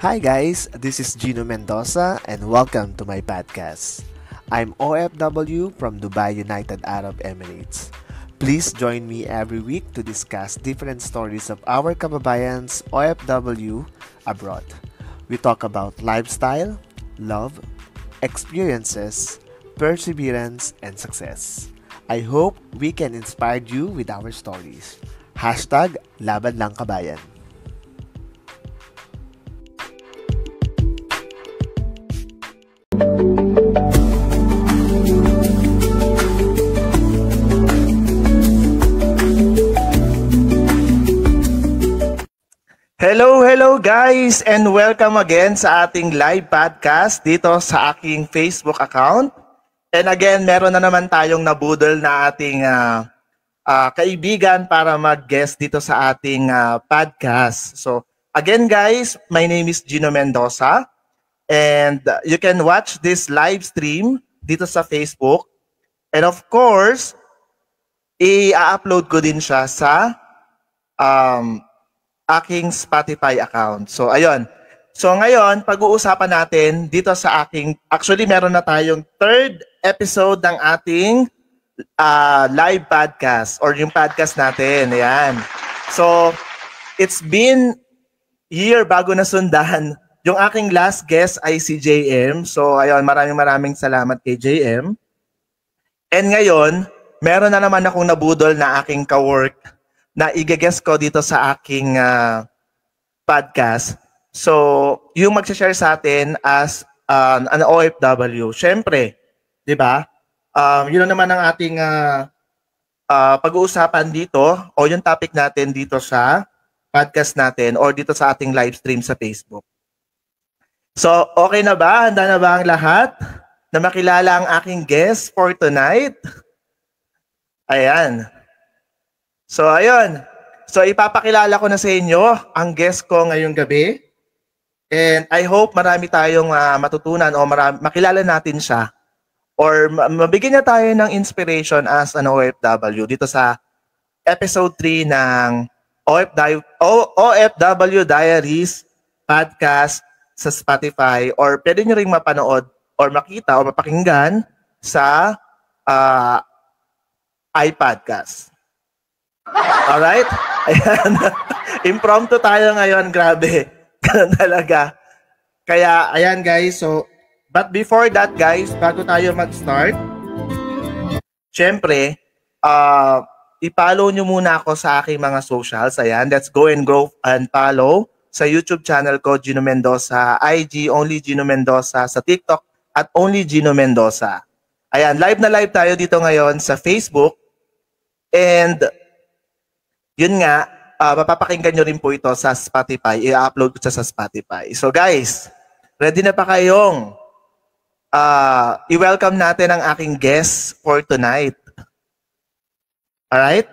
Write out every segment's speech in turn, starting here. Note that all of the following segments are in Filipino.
Hi guys, this is Gino Mendoza and welcome to my podcast. I'm OFW from Dubai, United Arab Emirates. Please join me every week to discuss different stories of our kababayans OFW abroad. We talk about lifestyle, love, experiences, perseverance, and success. I hope we can inspire you with our stories. Hashtag Laban Lang Kabayan. Hello guys, and welcome again sa ating live podcast dito sa aking Facebook account. And again, meron na naman tayong nabudol na ating kaibigan para mag-guest dito sa ating podcast. So again guys, my name is Gino Mendoza and you can watch this live stream dito sa Facebook. And of course, i-upload ko din siya sa aking Spotify account. So, ayun. So, ngayon, pag-uusapan natin dito sa aking, actually, meron na tayong third episode ng ating live podcast or yung podcast natin. Ayan. So, it's been year bago na sundan. Yung aking last guest ay si JM. So, ayun, maraming salamat kay JM. And ngayon, meron na naman akong nabudol na aking ka-work na i-guest ko dito sa aking podcast. So, yung mag-share sa atin as an OFW. Siyempre, di ba? Yun naman ang ating pag-uusapan dito o yung topic natin dito sa podcast natin or dito sa ating live stream sa Facebook. So, okay na ba? Handa na ba ang lahat na makilala ang aking guest for tonight? Ayan. So, ayun. So, ipapakilala ko na sa inyo ang guest ko ngayong gabi. And I hope marami tayong matutunan o makilala natin siya. Or mabigyan niya tayo ng inspiration as an OFW dito sa episode 3 ng OFW Diaries podcast sa Spotify. Or pwede nyo rin mapanood or makita o mapakinggan sa iPodcast. Alright? Ayan. Impromptu tayo ngayon. Grabe. Ganun talaga. Kaya, ayan guys. So, but before that guys, bago tayo mag-start, syempre, i-follow nyo muna ako sa aking mga socials. Ayan. Let's go and follow sa YouTube channel ko, Gino Mendoza, IG, Only Gino Mendoza, sa TikTok, at Only Gino Mendoza. Ayan. Live na live tayo dito ngayon sa Facebook. And yun nga, mapapakinggan nyo rin po ito sa Spotify. I-upload ko siya sa Spotify. So guys, ready na pa kayong i-welcome natin ang aking guest for tonight. Alright?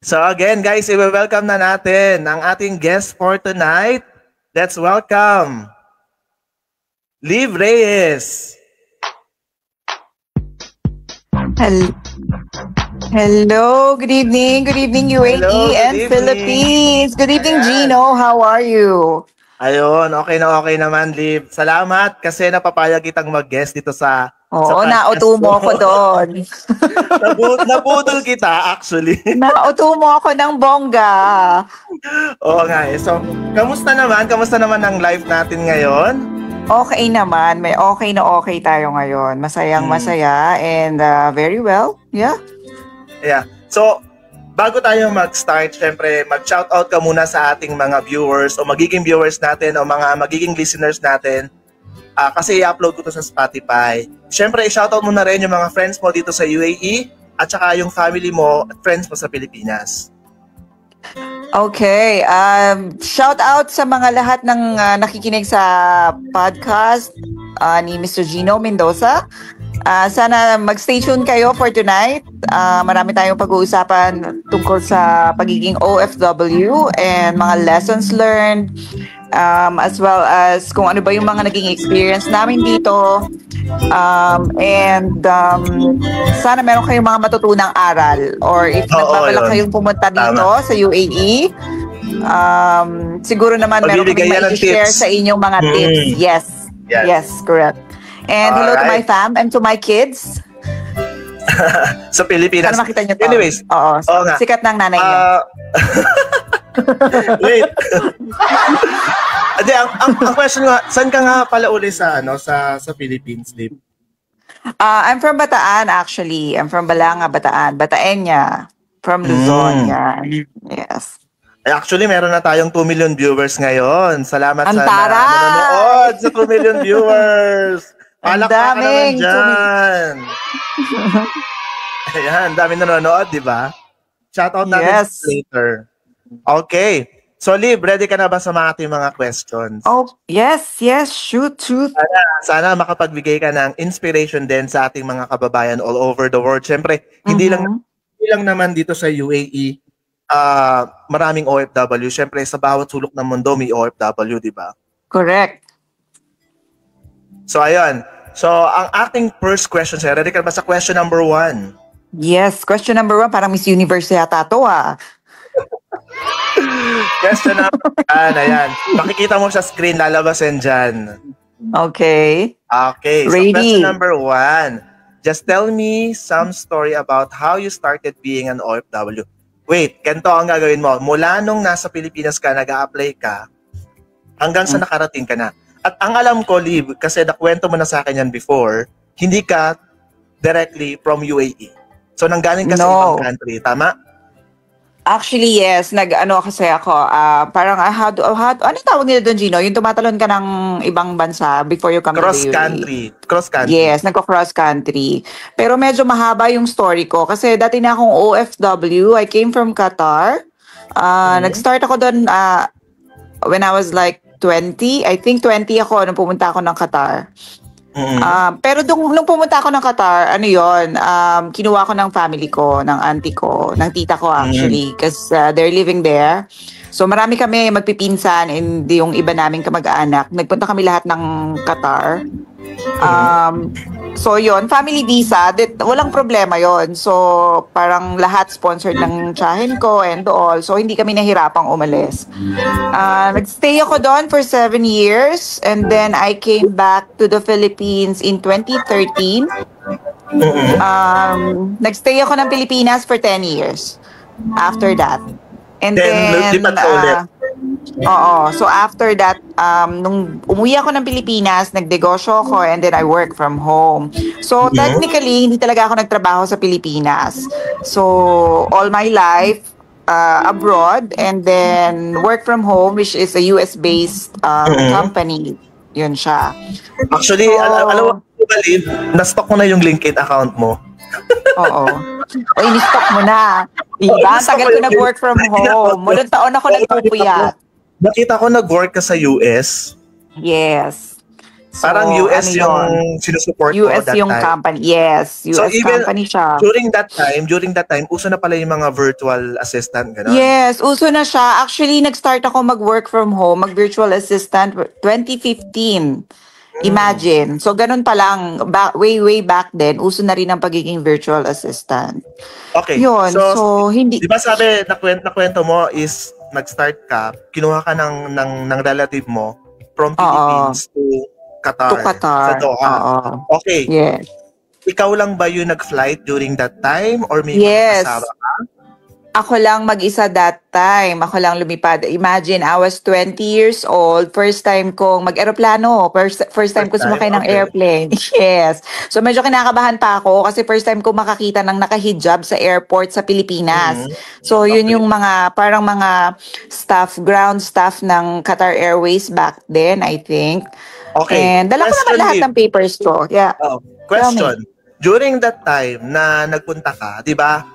So again guys, i-welcome na natin ang ating guest for tonight. Let's welcome Liv Reyes. Hello, good evening UAE. Hello, and evening. Philippines. Good evening, ayan. Gino. How are you? Ayun, okay naman, Liv. Salamat kasi napapayag kitang mag-guest dito sa Oo, nauto mo ako doon. Napudol kita, actually. Nauto mo ako ng bongga. Oo nga eh. So, kamusta naman ang live natin ngayon? Okay naman. May okay tayo ngayon. Masaya and very well. Yeah. Yeah. So, bago tayo mag-start, syempre, mag-shoutout ka muna sa ating mga viewers o magiging viewers natin o mga magiging listeners natin kasi i-upload ko to sa Spotify. Syempre, i-shoutout mo na rin yung mga friends mo dito sa UAE at saka yung family mo at friends mo sa Pilipinas. Okay. Shout out sa mga lahat ng nakikinig sa podcast ni Mr. Gino Mendoza. Sana mag-stay tuned kayo for tonight. Marami tayong pag-uusapan tungkol sa pagiging OFW and mga lessons learned, as well as kung ano ba yung mga naging experience namin dito. Sana meron kayong mga matutunang aral, or if nagbabalak kayong pumunta dito sa UAE, Siguro naman meron Magbibigay kaming yan ng mai-share tips. sa inyong mga tips. Yes. Yes. Yes, correct. And hello to my Alright. fam and to my kids. Sa Pilipinas. Sana makita nyo to. Anyways, Oo, nga. sikat ng nanay niyo. Wait. Hindi, ang question nga, saan ka nga pala uli sa Philippines, Liv? I'm from Bataan actually. I'm from Balanga, Bataan. Bataenya. From Luzon. Yan. Yes. Actually, meron na tayong 2 million viewers ngayon. Salamat Ang sa taray! nanonood sa 2 million viewers. Ang Palakpakan naman daming dyan. Ayan, dami nanonood, di ba? Shoutout natin Yes. later. Okay. So, Liv, ready ka na ba sa mga ating mga questions? Oh, yes. Shoot. Sana makapagbigay ka ng inspiration din sa ating mga kababayan all over the world. Siyempre, hindi lang naman dito sa UAE, maraming OFW. Siyempre, sa bawat sulok ng mundo may OFW, di ba? Correct. So, ayun. So, ang ating first question sa'yo, ready ka ba sa question number 1? Yes. Question number 1, parang Miss Universe yata to Question number 1, ayan. Makikita mo sa screen, lalabasin dyan. Okay. Okay, so Ready. question number 1. Just tell me some story about how you started being an OFW. Wait, ganito ang gagawin mo. Mula nung nasa Pilipinas ka, nag-a-apply ka, hanggang sa nakarating ka na. At ang alam ko, Liv, kasi nakwento mo na sa akin yan before, hindi ka directly from UAE. So, nanggaling ka sa ibang country, tama? Actually, yes. Kasi ako, parang, ano tawag nila doon, Gino? Yung tumatalon ka ng ibang bansa before you come to the UAE. Cross country. Yes, nagko-cross country. Pero medyo mahaba yung story ko kasi dati na akong OFW. I came from Qatar. Nag-start ako doon when I was like 20. I think 20 ako nung pumunta ako ng Qatar. Pero nung pumunta ako ng Qatar, kinuha ko ng family ko, ng auntie ko, ng tita ko actually, because they're living there. So marami kami magpipinsan and yung iba naming kamag-anak. Nagpunta kami lahat ng Qatar. So yon, family visa, walang problema yon. So parang lahat sponsored ng tiyahin ko and all. So hindi kami nahirapang umalis. Nagstay ako doon for 7 years and then I came back to the Philippines in 2013. Nagstay ako ng Pilipinas for 10 years after that. And then lipat ka ulit. So after that, nung umuwi ako ng Pilipinas, nagnegosyo ako and then I work from home. So technically, hindi talaga ako nagtrabaho sa Pilipinas. So all my life, abroad and then work from home, which is a US-based company. Yun siya. Actually, alam mo, Liv, na-stock ko na yung LinkedIn account mo. Oo. O, in-stock mo na. Diba? Tagal ko nag-work from home. Mulang taon ako nagpupuyat. Nakita ko nag-work ka sa US. Yes. So, Parang US yung sinusupport mo US that yung time. company. Yes, US So even company siya. during that time, uso na pala yung mga virtual assistant, gano'n? Yes, uso na siya. Actually, nag-start ako mag-work from home, mag-virtual assistant 2015. Imagine. So, ganun pa lang, way back then, uso na rin ang pagiging virtual assistant. Okay. Yun, so hindi... Di ba sabi, nakwento mo is, nag-start ka, kinuha ka ng relative mo from Philippines to Qatar. To Qatar. Sa Doha. Okay. Yes. Ikaw lang ba yung nag-flight during that time? Or may Yes. kasama ka? Ako lang mag-isa that time. Ako lang lumipad. Imagine, I was 20 years old. First time kong mag-aeroplano. First time ko sumakay ng airplane. Yes. So medyo kinakabahan pa ako kasi first time ko makakita ng nakahijab sa airport sa Pilipinas. So yun yung parang mga ground staff ng Qatar Airways back then, I think. Okay. And dala ko naman lahat ng papers ko. Yeah. Question. During that time na nagpunta ka, di ba,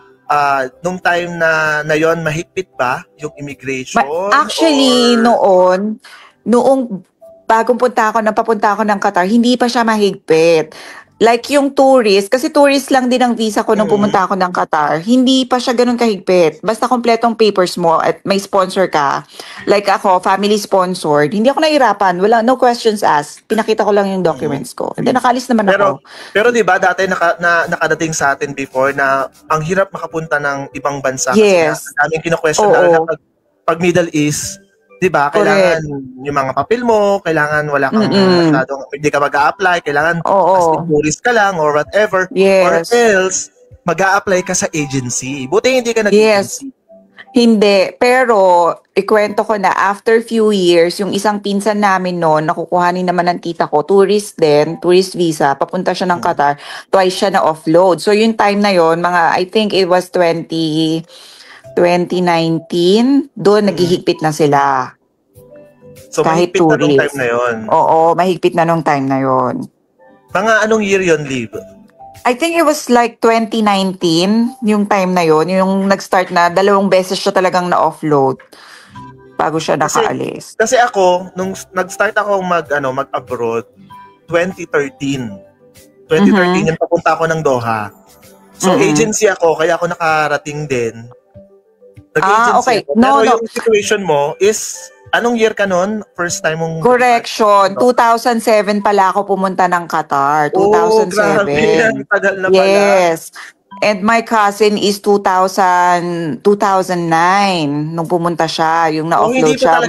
nung time na yon mahigpit ba yung immigration? Actually, noong papunta ako ng Qatar, hindi pa siya mahigpit. Like yung tourist, kasi tourist lang din ang visa ko nung pumunta ako ng Qatar, hindi pa siya ganun kahigpit. Basta kompletong papers mo at may sponsor ka. Like ako, family sponsored. Hindi ako nahirapan. No questions asked. Pinakita ko lang yung documents ko. And then nakalis naman ako. Pero di ba dati nakadating sa atin before na ang hirap makapunta ng ibang bansa Yes. kasi daming kino-question lalo na pag Middle East, 'di ba? Kailangan yung mga papel mo, kailangan wala kang masyadong hindi ka mag-a-apply, kailangan as tourist ka lang or whatever, or else mag-a-apply ka sa agency. Buti hindi ka nag-agency. Hindi, pero ikwento ko na after few years, yung isang pinsan namin noon, nakukuhanin naman ng tita ko, tourist visa, papunta siya ng Qatar, twice siya na offload. So yung time na yon, I think it was 2019, doon naghihigpit na sila. So kahit mahigpit tourist. Na nung time na yon? Oo, mahigpit na nung time na yon. Mga anong year yon, Liv? I think it was like 2019, yung time na yon, yung nag-start na 2 beses siya talagang na-offload bago siya nakaalis. Kasi ako, nung nag-start ako mag-abroad, 2013. 2013 yung papunta ako ng Doha. So agency ako, kaya ako nakarating din. Nag-agency ako. Pero yung situation mo is, anong year ka nun? First time mong... Correction. 2007 pala ako pumunta ng Qatar. 2007. Oh, grabe. Tagal na pala. Yes. And my cousin is 2009 nung pumunta siya. Yung na-offload siya.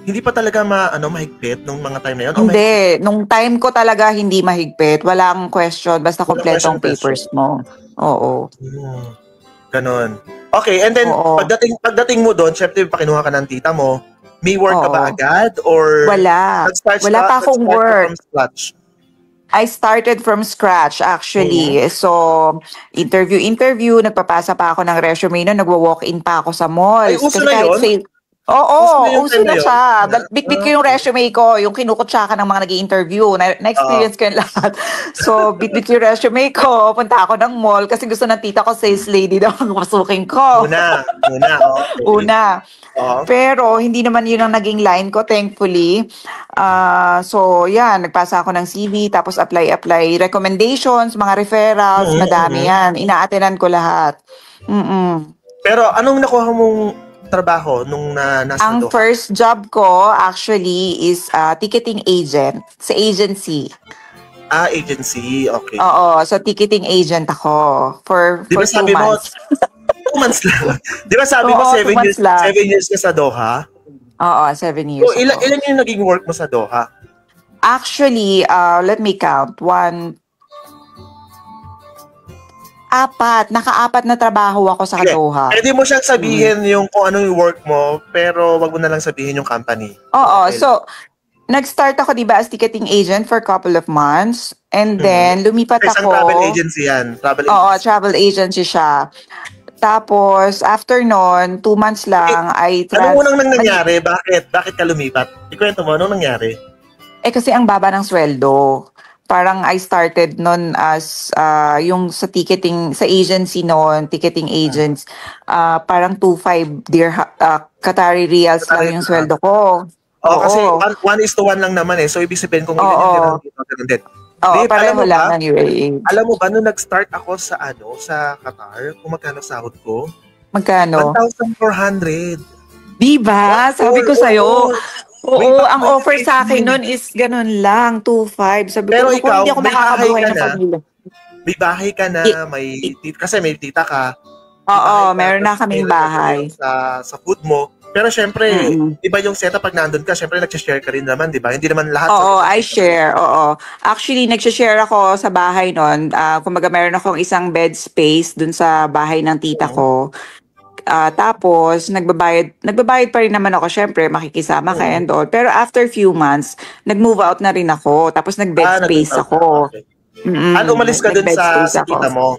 Hindi pa talaga mahigpit nung mga time na yun? Hindi. Nung time ko talaga hindi mahigpit. Walang question. Basta kompletong papers mo. Oo. Ganon. Okay, and then pagdating mo doon, syempre pakinuha ka ng tita mo, may work ka ba agad or wala pa akong work from scratch? I started from scratch actually. So interview, nagpapasa pa ako ng resume noon, nagwo-walk-in pa ako sa malls. Ay, uso na yun? Uso na siya. Bit ko yung resume ko, yung kinukutsaka ng mga nag-i-interview. Na-experience ko yung lahat. So, bit ko yung resume ko, punta ako ng mall kasi gusto ng tita ko, sales lady daw ang masukin ko. Una. Pero, hindi naman yun ang naging line ko, thankfully. So, yan, nagpasa ako ng CV, tapos apply, recommendations, mga referrals, madami yan. Ina-attenan ko lahat. Pero, anong nakuha mong trabaho nung nasa Ang Doha? first job ko actually is ticketing agent sa agency. Agency. Okay. Oo, so ticketing agent ako for 2 months. 2 months lang. Di ba sabi mo 7 years ka sa Doha? Oo, 7 years. So, ilan yung naging work mo sa Doha? Actually, let me count. 4. Naka-4 na trabaho ako sa Doha. Pwede mo siyang sabihin yung kung ano yung work mo, pero wag mo na lang sabihin yung company. Oo, so nag-start ako, di ba, as ticketing agent for a couple of months. And then, lumipat ako. Isang travel agency yan. Oo, travel agency siya. Tapos, after nun, 2 months lang, Ano unang nangyari? Bakit ka lumipat? Ikwento mo, anong nangyari? Kasi ang baba ng sweldo. Parang I started noon as yung sa ticketing, sa agency noon, ticketing agents, parang 2.5 Qatari Riyals lang yung sweldo ko. Kasi 1:1 lang naman eh. So, ibig sabihin kung ilan yung ganun din. Oo, pareho lang ng UAE. Alam mo ba, nung nag-start ako sa Qatar, kung magkano sahod ko? Magkano? 1,400. Diba? Sabi ko sa'yo. Oo, ang offer sa akin nun is ganun lang, 2.5. Sabi pero ko, ikaw, hindi ako makakabuhay ng pamilya. May bahay ka na, kasi may tita ka. Oo, meron na kaming bahay. Sa food mo. Pero syempre, iba yung setup pag nandun ka, syempre nag-share ka rin naman, di ba? Hindi naman lahat. Oo, I share. Oo. Actually, nag-share ako sa bahay nun. Kumbaga, meron akong isang bed space dun sa bahay ng tita ko. Tapos, nagbabayad pa rin naman ako. Syempre, makikisama ka and all. Pero after few months, nag-move out na rin ako. Tapos, nag-bed space ako. Okay. Umalis ka dun sa tita mo?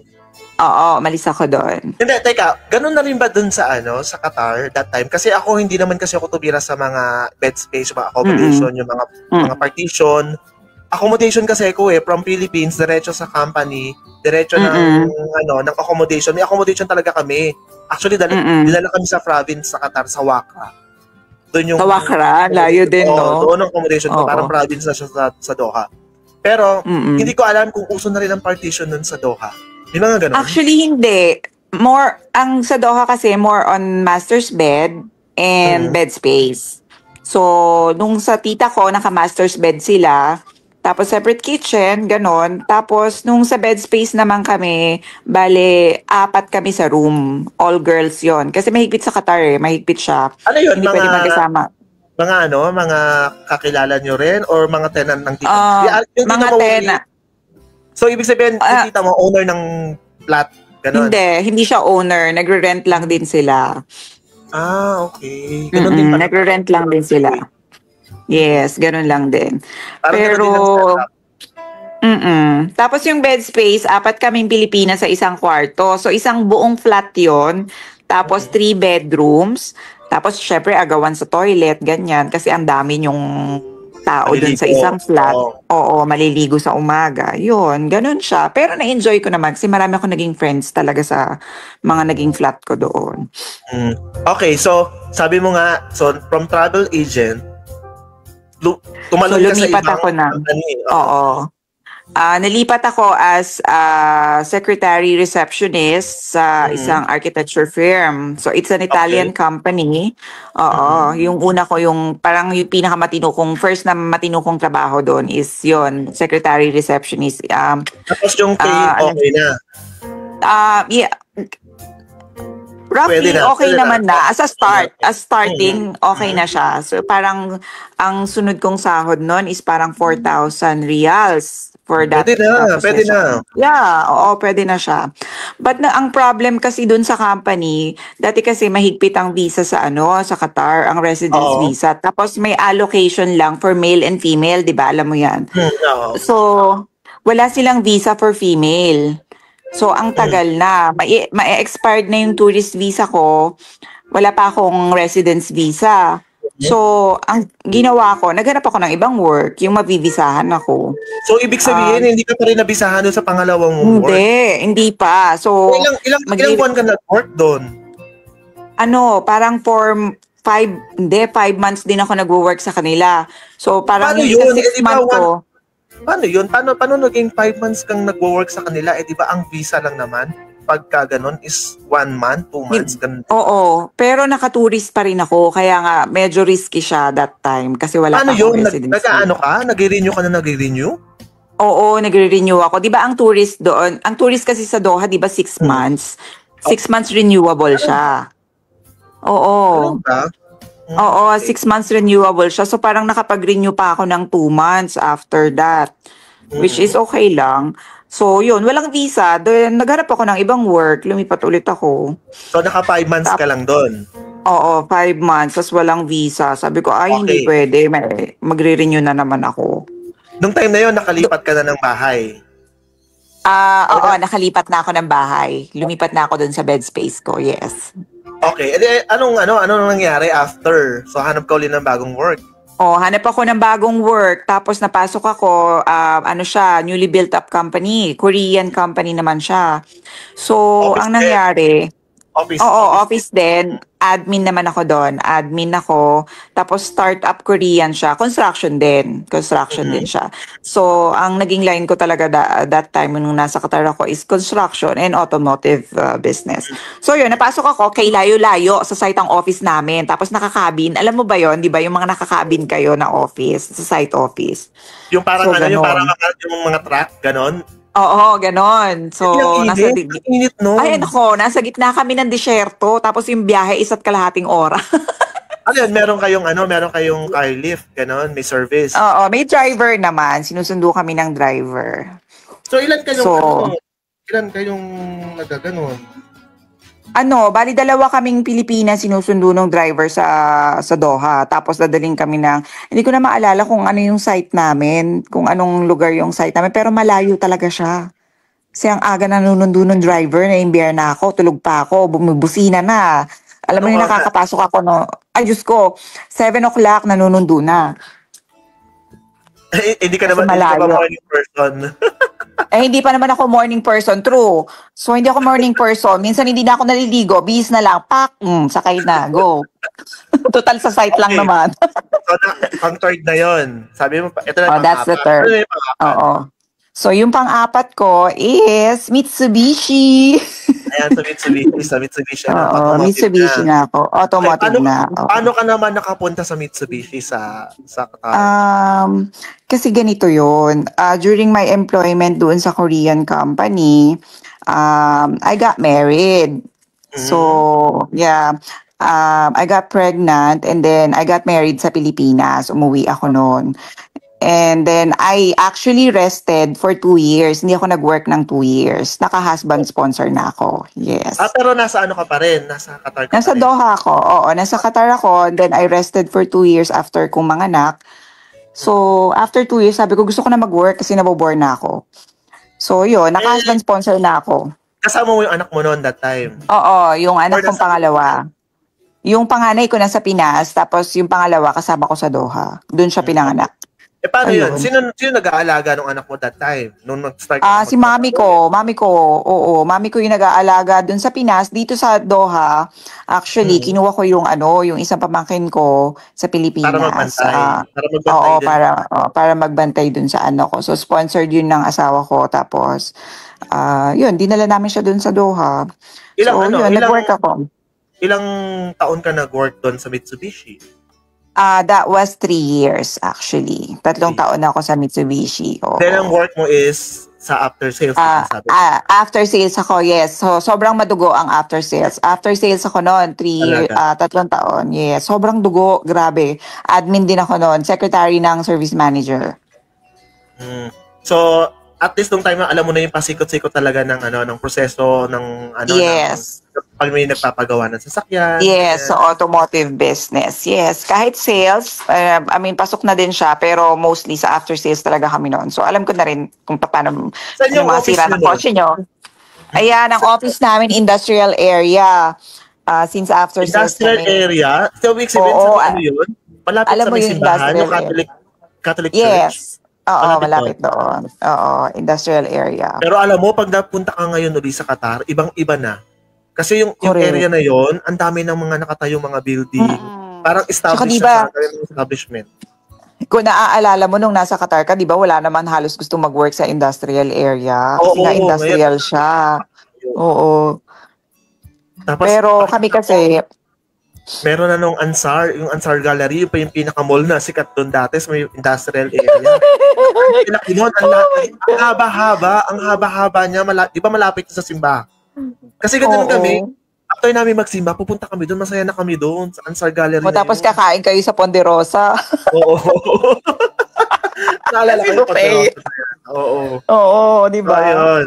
Oo, umalis ako doon. Hindi, teka, ganun na rin ba dun sa Qatar that time? Kasi ako, hindi naman kasi ako tumira sa mga bed space, mga accommodation, yung mga partition. Accommodation kasi ako from Philippines, diretso sa company, diretso ng accommodation. May accommodation talaga kami. Actually, dinala kami sa province sa Qatar, sa Wakra. Doon yung sa Wakra, layo din, no? Doon ang accommodation ko, parang province na siya sa Doha. Pero, hindi ko alam kung uso na rin ang partition nun sa Doha. Yung mga ganun. Actually, hindi. Ang sa Doha kasi, more on master's bed and bed space. So, nung sa tita ko, naka-master's bed sila, Tapos separate kitchen, ganon. Tapos nung sa bed space naman kami, bale, 4 kami sa room. All girls yon. Kasi mahigpit sa Qatar eh, mahigpit siya. Ano yun, Hindi pwede magkasama. mga kakilala nyo rin or mga tenant ng tita? Yung Mga tita mo, tenant. So, ibig sabihin, yung tita mo, owner ng flat, ganon? Hindi siya owner. Nagre-rent lang din sila. Okay. Ganon din pala. Nagre-rent lang din sila. Yes, ganon lang din. Parang Pero, ganon din ang setup. Tapos yung bed space, 4 kaming Pilipinas sa isang kwarto. So, isang buong flat yon. Tapos, 3 bedrooms. Tapos, syempre, agawan sa toilet, ganyan. Kasi ang dami yung tao dun sa isang flat. Oo, maliligo sa umaga. Yun, ganun siya. Pero na-enjoy ko naman kasi marami ako naging friends talaga sa mga naging flat ko doon. Okay, so, sabi mo nga, so, from travel agent, tumalon ka sa lumipat ibang ako na. company. Oo. Nalipat ako as secretary receptionist sa isang architecture firm. So, it's an Italian company. Oo. Yung una ko, parang yung pinakamatino kong, first na matino kong trabaho doon is yon secretary receptionist. Tapos yung pay, okay na. Yeah. Roughly, okay naman na. As starting, okay na siya. So, parang, ang sunod kong sahod noon is parang 4,000 reals for that. Pwede na. Yeah, oo, pwede na siya. But ang problem kasi dun sa company, dati kasi mahigpit ang visa sa Qatar, ang residence visa. Tapos may allocation lang for male and female, di ba? Alam mo yan. So, wala silang visa for female. So, ang tagal na. Ma-expired na yung tourist visa ko. Wala pa akong residence visa. So, ang ginawa ko, naghanap ako ng ibang work, yung mabibisahan ako. So, ibig sabihin, hindi ka pa rin nabisahan doon sa pangalawang work? Hindi pa. So, ilang buwan ka nag-work doon? Parang 5 months din ako nag-work sa kanila. So, parang Paano yung yun? 6 months ko. Paano yun? Paano naging 5 months kang nag-work sa kanila? Di ba ang visa lang naman? Pagka ganun is 1 month, 2 months? Ganun. Oo. Pero naka-tourist pa rin ako. Kaya nga, medyo risky siya that time. Kasi wala pa akong residence. Nag-ano ka? Nag-renew ka na nag-renew? Oo, nagre-renew ako. Di ba ang tourist doon? Ang tourist kasi sa Doha, di ba 6 months? 6 months renewable siya. Oo. Ano ba? Oo, 6 months renewable siya. So parang nakapag-renew pa ako ng 2 months after that. Which is okay lang. So yun, walang visa. Then, naghanap ako ng ibang work. Lumipat ulit ako. So naka 5 months ka lang doon? Oo, 5 months. Tapos walang visa. Sabi ko, hindi pwede. Magre-renew na naman ako. Nung time na yun, nakalipat ka na ng bahay? Oo, nakalipat na ako ng bahay. Lumipat na ako doon sa bed space ko, yes. Okay. Anong nangyari after? So, hanap ka ulit ng bagong work? Hanap ako ng bagong work. Tapos napasok ako, newly built up company. Korean company naman siya. So, Office ang nangyari, office din. Admin naman ako doon. Admin ako. Tapos startup Korean siya. Construction din siya. So, ang naging line ko talaga that time nung nasa Qatar ako is construction and automotive business. So, yun, napasok ako kay layo-layo sa site ang office namin. Tapos nakakabin. Alam mo ba yon, di ba? Yung mga nakakabin kayo na office, sa site office. Yung parang yung parang yung mga truck, ganon? Oo, ganon. So, nasa init no? Ay, nasa gitna kami ng disyerto. Tapos yung biyahe 1.5 oras. Ano yun? Meron kayong car lift, ganon? May service? Oo, may driver naman. Sinusundo kami ng driver. So, ilan kayong nagaganon? Bali 2 kaming Pilipinas sinusundo ng driver sa Doha. Tapos dadaling kami hindi ko na maalala kung ano yung site namin, kung anong lugar yung site namin, pero malayo talaga siya. Kasi ang aga na nanunundo ng driver, naimbiyar na ako, tulog pa ako, bumibusina na. Alam mo yung nakakapasok ako, ay Diyos ko, 7 o'clock nanunundo na. Hindi ka naman morning person. Hindi pa naman ako morning person, true. So, hindi ako morning person. Minsan hindi na ako naliligo. Bihis na lang. Pak! Sakay na. Go. Total sa site lang naman. So, ang third na yon. Sabi mo, ito na that's the third. Oo. So, yung pang-apat ko is Mitsubishi. Ayan, sa Mitsubishi na, Oo, automotive Mitsubishi na. na ako. Okay, Automotive na. Oo. paano ka naman nakapunta sa Mitsubishi sa Qatar? Kasi ganito yun. During my employment doon sa Korean company, I got married. So, yeah. I got pregnant and then I got married sa Pilipinas. Umuwi ako noon. And then I actually rested for 2 years. Hindi ako nag-work ng 2 years. Naka-husband sponsor na ako. Yes. Pero nasa ano ka pa rin? Nasa Qatar ka Nasa pa rin? Doha ako. Oo, nasa Qatar ako. Then I rested for 2 years after kong manganak. So, after 2 years, sabi ko gusto ko na mag-work kasi nabobore na ako. So, yun. Naka-husband sponsor na ako. Kasama mo yung anak mo noon that time? Oo, yung anak Or kong nasa- pangalawa. Yung panganay ko nasa Pinas, tapos yung pangalawa kasama ko sa Doha. Doon siya pinanganak. Paano yun? Ayun. Sino nag-aalaga ng anak mo that time? Nung nag-start Si mami ko. Mami ko yung nag-aalaga dun sa Pinas. Dito sa Doha, actually, kinuha ko yung yung isang pamangkin ko sa Pilipinas. Para magbantay. Para magbantay Oo, din. para magbantay dun sa ko. So, sponsored yun ng asawa ko. Tapos, yun, dinala namin siya dun sa Doha. Nag-work ako. Ilang taon ka nag-work doon sa Mitsubishi? That was 3 years, actually. 3 taon na ako sa Mitsubishi. Oo. Then ang work mo is sa after sales, sabi. After sales ako, yes. So, sobrang madugo ang after sales. After sales ako noon, 3 taon. Yes, sobrang dugo, grabe. Admin din ako noon, secretary ng service manager. So, at least nung time na alam mo na yung pasikot-sikot talaga ng proseso ng Yes. Pag may nagpapagawa ng sasakyan. Yes, so automotive business. Yes, kahit sales, pasok na din siya, pero mostly sa after sales talaga kami noon. So alam ko na rin kung paano Saan yung mga office sira nyo ng nun? kotse nyo. Ayan, ang office namin, industrial area. Since after sales Industrial kami. area? So, week 7 Oo, sa ano yun? Malapit alam sa mo may yung simbahan, yung industrial Catholic Church? Yes. Oo, Malapit malapit doon. Oo, industrial area. Pero alam mo, pag napunta ka ngayon ulit sa Qatar, ibang-iba na. Kasi yung Correct. area na yon, ang dami ng mga nakatayong mga building. Parang established Tsaka na sa establishment. Kung naaalala mo nung nasa Qatar ka, di ba wala naman halos gusto mag-work sa industrial area. Kasi Oo, nga industrial ngayon. siya. Oo. Tapos, Pero kami kasi, meron na nung Ansar, yung Ansar Gallery, yung pinaka-mall na sikat doon dati sa may industrial area. Pinaki nun, ang haba-haba niya, di ba malapit sa simbahan? Kasi ganun kami, after namin magsimba, pupunta kami doon, masaya na kami doon sa Ansar Gallery. tapos kakain kayo sa Ponderosa. Oo. Naalala ko yung Buffet. Oo. Oo, di So, ba? ayun.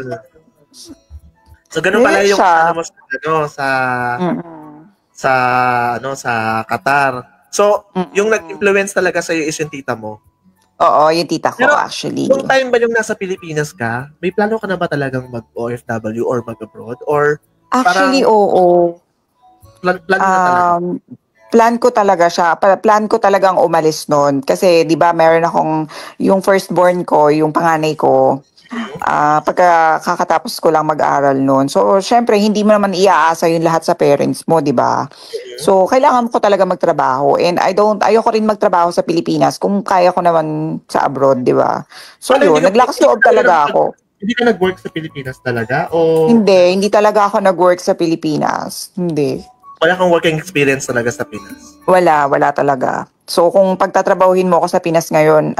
So, ganun pala Yes, yung siya. sa Qatar. So, yung nag-influence talaga sa'yo is yung tita mo. Oo, yung tita ko Pero, actually. Yung time ba yung nasa Pilipinas ka, may plano ka na ba talagang mag-OFW or mag-abroad? Or Actually, oo. plan na talaga? Plan ko talaga siya. Plan ko talagang umalis noon. Kasi, di ba, meron akong, yung firstborn ko, yung panganay ko, pagka kakatapos ko lang mag-aral noon. So, syempre, hindi mo naman iaasa yung lahat sa parents mo, di ba? So, kailangan ko talaga magtrabaho. And ayoko rin magtrabaho sa Pilipinas kung kaya ko naman sa abroad, di ba? So, Ano, yun, naglakas loob talaga ako. Hindi ka nag-work sa Pilipinas talaga? O Hindi talaga ako nag-work sa Pilipinas. Hindi. wala kang working experience talaga sa Pinas? Wala talaga. So, kung pagtatrabahuhin mo ako sa Pinas ngayon,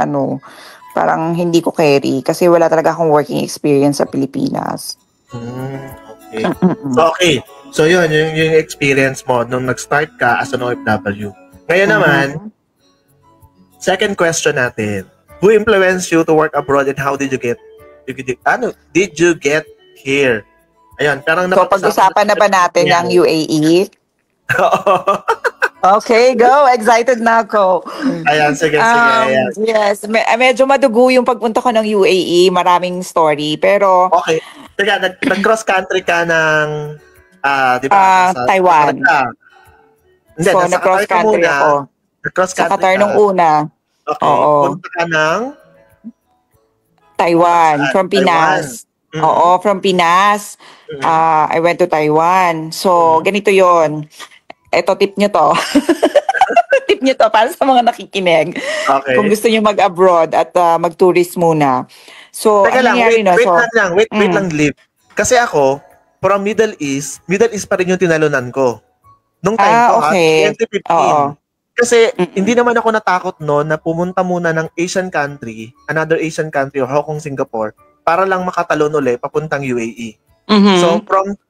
parang hindi ko carry kasi wala talaga akong working experience sa Pilipinas. Okay. So, okay. So, yun, yung experience mo nung nag-start ka as an OFW. Ngayon naman, second question natin. Who influenced you to work abroad and how did you get here? Ayun, parang So, pag-usapan na ba natin ang UAE? Okay, go. Excited na ako. Ayan, sige. Ayan. Yes, medyo madugo yung pagpunta ko ng UAE. Maraming story. Pero, Okay. Teka, nag-cross country ka ng, di ba? Taiwan. Hindi, So, nasa nag-cross Qatar ka country muna. ako. Nag-cross Sa country Qatar ka. nung una, Okay. Oo. Punta ka ng Taiwan, from Taiwan. Pinas. Oo, from Pinas. I went to Taiwan. So, ganito yon. Ito, tip nyo to. Tip nyo to para sa mga nakikinig. Okay. Kung gusto nyo mag-abroad at mag-tourist muna. So, Teka ang lang, nangyari wait so, lang, wait lang, Liv. Kasi ako, from Middle East pa rin yung tinalunan ko. Nung time ko, okay. 2015. Oo. Kasi, hindi naman ako natakot noon na pumunta muna ng another Asian country or Hong Kong, Singapore, para lang makatalon uli papuntang UAE. Mhm. So,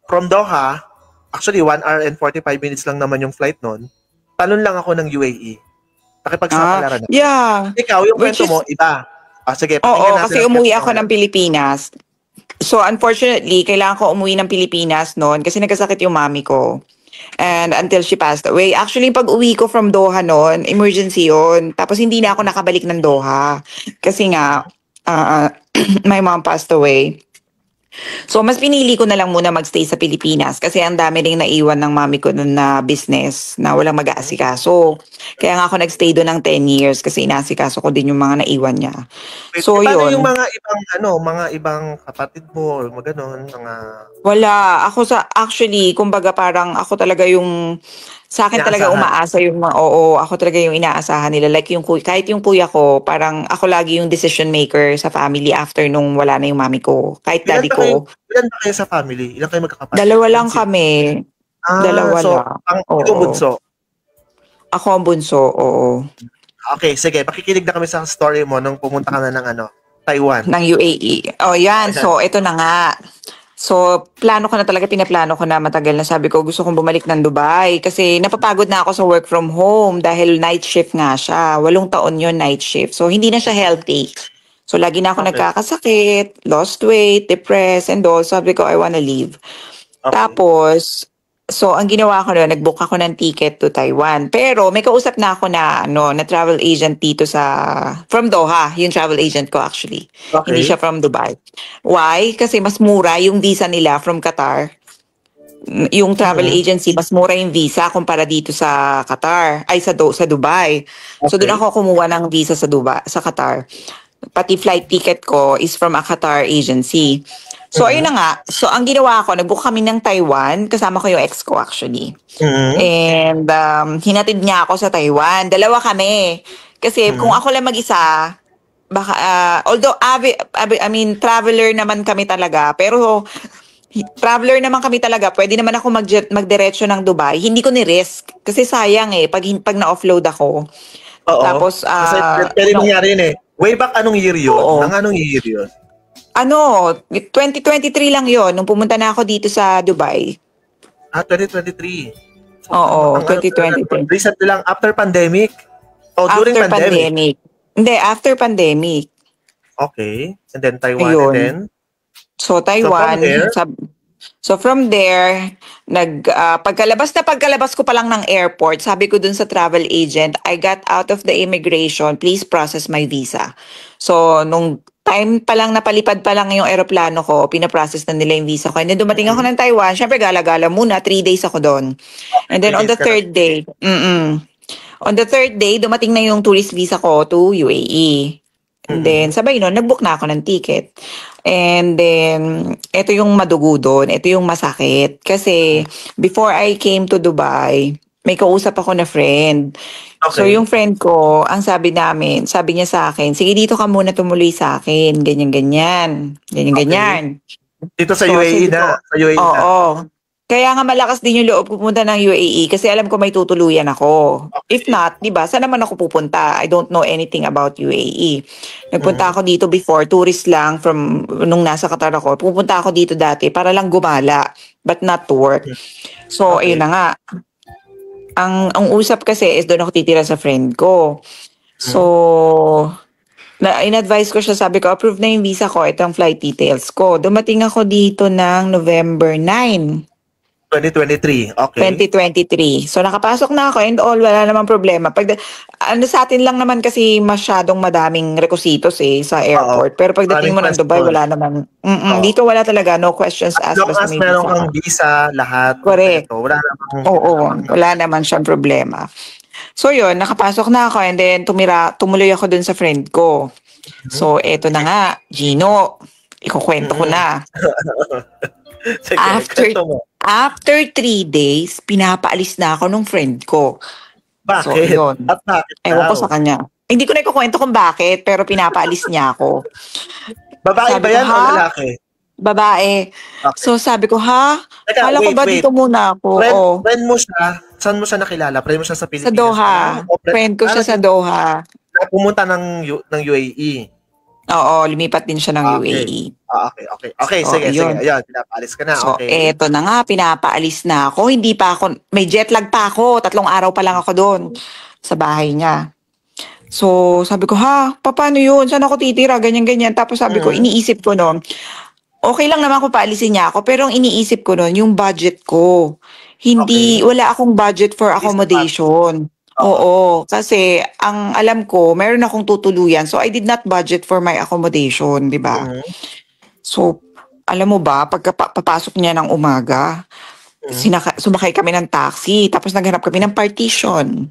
from Doha, actually, 1 hour and 45 minutes lang naman yung flight noon, talon lang ako ng UAE. Pakipagsapalaran na. Yeah. Ikaw, yung Which kwento mo, iba. Sige, pakinggan Oo, natin. kasi ang umuwi kwento ako mo. ng Pilipinas. So, unfortunately, kailangan ko umuwi ng Pilipinas noon kasi nagkasakit yung mami ko. And until she passed away. Actually, pag uwi ko from Doha noon, emergency yun. Tapos hindi na ako nakabalik ng Doha. Kasi nga, my mom passed away. So, mas pinili ko na lang muna magstay sa Pilipinas kasi ang dami ring naiwan ng mami ko nun na business na walang mag-aasikaso. Kaya nga ako nagstay doon ng 10 years kasi inaasikaso ko din yung mga naiwan niya. Wait, So, paano yun. yung mga ibang kapatid mo or mga ganon, Wala. Actually, kumbaga parang ako talaga yung, sa akin talaga Inaasahan. umaasa yung ako talaga yung inaasahan nila. Like kahit yung kuya ko, parang ako lagi yung decision maker sa family after nung wala na yung mami ko. Kahit daddy ko. Ilan ba kayo sa family? Ilan kayo magkakapatid? Dalawa lang kami. Dalawa so, lang. ikaw bunso. Ako ang bunso, oo. Okay, sige. Pakikinig na kami sa story mo nung pumunta ka na ng Taiwan. Ng UAE. Yan. So, ito na nga. So, pinaplano ko na matagal na sabi ko, gusto kong bumalik ng Dubai kasi napapagod na ako sa work from home dahil night shift nga siya. 8 taon yun night shift. So, hindi na siya healthy. So, lagi na ako nagkakasakit, lost weight, depressed, and all. Sabi ko, I wanna leave. Okay. Tapos, so, ang ginawa ko na, nag-book ako ng ticket to Taiwan. Pero, may kausap na ako na travel agent dito from Doha, yung travel agent ko actually. Okay. Hindi siya from Dubai. Why? Kasi mas mura yung visa nila from Qatar. Yung travel agency, mas mura yung visa kumpara dito sa Qatar, sa Dubai. So, doon ako kumuha ng visa sa Qatar. Pati flight ticket ko is from a Qatar agency. So, ayun na nga. So, ang ginawa ko, nag-book kami ng Taiwan. Kasama ko yung ex ko actually. And hinatid niya ako sa Taiwan. Dalawa kami. Kasi kung ako lang mag-isa, baka, although, I mean, traveler naman kami talaga. Pero, traveler naman kami talaga. Pwede naman ako magdiretso ng Dubai. Hindi ko ni-risk. Kasi sayang pag na-offload ako. Oo. Tapos, kasi pwede nangyari yun Way back anong year yun? Anong year yun? 2023 lang yon nung pumunta na ako dito sa Dubai. 2023. Oo, 2023. Recent lang, after pandemic? During pandemic? Hindi, after pandemic. Okay. And then Taiwan, Ayun. and then? So, Taiwan. So, from there, pagkalabas ko pa lang ng airport, sabi ko dun sa travel agent, I got out of the immigration, please process my visa. So, nung time pa lang, napalipad pa lang yung aeroplano ko, pinaprocess na nila yung visa ko. And then dumating ako ng Taiwan, syempre gala-gala muna, 3 days ako doon. And then on the third day, dumating na yung tourist visa ko to UAE. And then, sabay nun, nag-book na ako ng ticket. And then, ito yung madugo doon, ito yung masakit. Kasi, before I came to Dubai, may kausap ako na friend. Okay. So, yung friend ko, ang sabi niya sa akin, sige, dito ka muna tumuloy sa akin. Ganyan-ganyan. Ganyan-ganyan. Dito sa UAE na? Sa UAE na? Oo. Kaya nga malakas din yung loob pupunta ng UAE kasi alam ko may tutuluyan ako. Okay. If not, di ba, saan naman ako pupunta? I don't know anything about UAE. Nagpunta ako dito before, tourist lang from nung nasa Qatar ako. Pupunta ako dito dati para lang gumala, but not to work. So, ayun na nga. Ang usap kasi is doon ako titira sa friend ko. So, in-advise ko siya, sabi ko, approve na yung visa ko, ito ang flight details ko. Dumating ako dito ng November 9. 2023, okay. 2023. So, nakapasok na ako and all, wala namang problema. Sa atin lang naman kasi masyadong madaming requisitos sa airport. Pero pagdating mo ng Dubai, wala naman. Dito wala talaga, no questions asked. As long as meron kang visa, lahat. Correct. Wala namang. Oo, wala naman siyang problema. So, yun, nakapasok na ako and then tumuloy ako dun sa friend ko. So, eto na nga, Gino, ikukwento ko na. Sige, After 3 days, pinapaalis na ako nung friend ko. Bakit? So, yun. At bakit? Ewan ko sa kanya. Hindi ko na ikukwento kung bakit, pero pinapaalis niya ako. Babae Sabi ba ko, yan o ha? lalaki? Babae. Okay. So sabi ko, ha? Teka, Kala ko ba dito muna ako? Friend mo siya, saan mo siya nakilala? Friend mo siya sa Sa Pilipinas pa lang? Doha. O Friend ko siya sa Doha. pumunta ng UAE? Oo, lumipat din siya ng Okay. UAE. Okay. Okay, So, sige. yun. Ayun, pinapaalis ka na. So, Okay. eto na nga, pinapaalis na ako. Hindi pa ako, may jet lag pa ako. 3 araw pa lang ako doon sa bahay niya. So, sabi ko, ha, paano yun? Saan ako titira? Ganyan-ganyan. Tapos sabi ko, iniisip ko noon, okay lang naman kung paalisin niya ako, pero ang iniisip ko noon, yung budget ko. Hindi, Okay. wala akong budget for accommodation. Oo, kasi ang alam ko, meron akong tutuluyan. So, I did not budget for my accommodation, di ba? Mhm. So, alam mo ba, papasok niya ng umaga, sumakay kami ng taxi, tapos naghanap kami ng partition.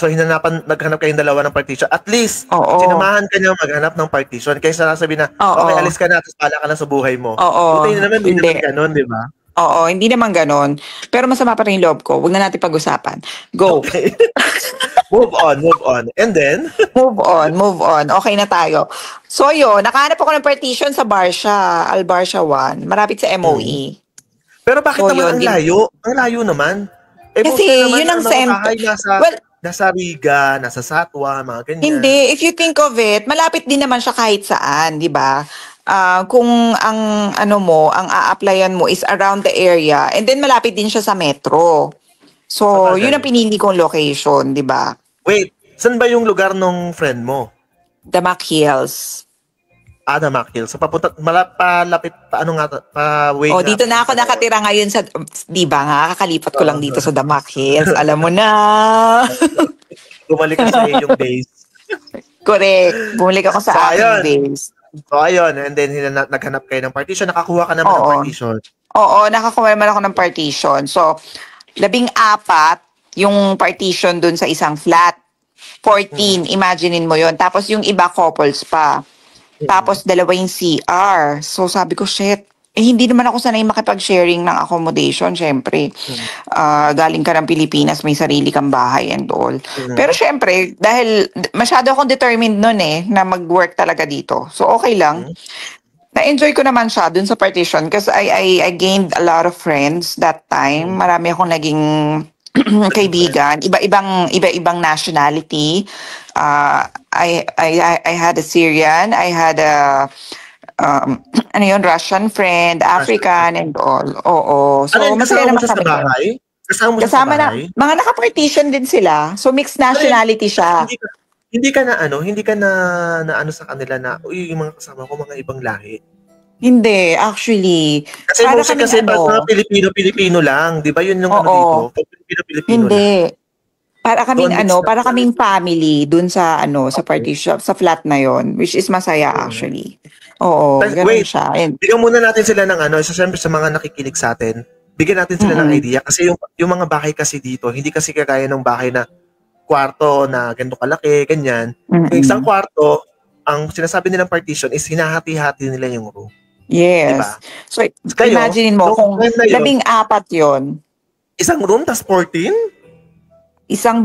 So naghanap kayong dalawa ng partition. At least, Oo. sinamahan ka niya maghanap ng partition kaysa sabi na, Oo. okay, alis ka na, tapos pala ka na sa buhay mo. Oo. Buti naman, hindi Hindi. naman ganun, di ba? Oo, hindi naman ganon. Pero masama pa rin yung loob ko. Huwag na natin pag-usapan. Go. Okay. Move on. And then? Move on. Okay na tayo. So yun, nakahanap ako ng partition sa Barsha, Al Barsha 1, malapit sa MOE. Pero bakit So, naman yun, ang layo? Ang layo naman. Kasi most naman, yun ang bahay nasa Riga, nasa Satwa, mga ganyan. Hindi, if you think of it, malapit din naman siya kahit saan, di ba? Kung ang ang a-applyan mo is around the area, and then malapit din siya sa metro. So, Sabagay. yun ang pinili kong location, di ba? Wait, saan ba yung lugar nung friend mo? Damac Hills. Damac Hills. So, palapit, way Oh, dito na ako nakatira ngayon sa, di ba nga, kakalipat ko lang dito sa Damac Hills. Alam mo na. Bumalik ka sa iyong base. Correct. Bumalik ako sa So, aking ayun. base. So, ayun. And then, naghanap kayo ng partition. Nakakuha ka naman ng Oo. partition. Oo, nakakuha naman ako ng partition. So, 14 yung partition dun sa isang flat. 14, imaginein mo yon. Tapos yung iba couples pa. Tapos 2 yung CR. So, sabi ko, shit. Hindi naman ako sanay makipag-sharing ng accommodation, syempre. Galing ka ng Pilipinas, may sarili kang bahay and all. Pero syempre, dahil masyado akong determined nun na mag-work talaga dito. So, okay lang. Na-enjoy ko naman siya dun sa partition kasi I gained a lot of friends that time. Marami akong naging kaibigan, iba-ibang nationality. I had a Syrian, I had a Russian friend, African and all. Oo. So, masaya naman sa kami. bahay? Kasama mo siya sa Kasama na, bahay? mga naka-partition din sila. So, mixed nationality siya. Hindi ka na sa kanila na, uy, yung mga kasama ko, mga ibang lahi. Hindi, actually. Kasi para kasi kaming mga Pilipino lang, di ba? Yun yung Oo. dito. Pilipino lang. Hindi. Para kaming Doon mixed para kaming family dun sa sa partition, sa flat na yon, which is masaya actually. Oo, But ganun wait, siya. And, bigyan muna natin sila ng siyempre sa mga nakikinig sa atin, bigyan natin sila ng idea kasi yung mga bahay kasi dito, hindi kasi kagaya ng bahay na kwarto na ganito kalaki, ganyan. Yung isang kwarto, ang sinasabi nilang partition is hinahati-hati nila yung room. yes. Diba? So, Kayo, imagine mo nung kung time na yun, 14 yon, isang room, tas 14? isang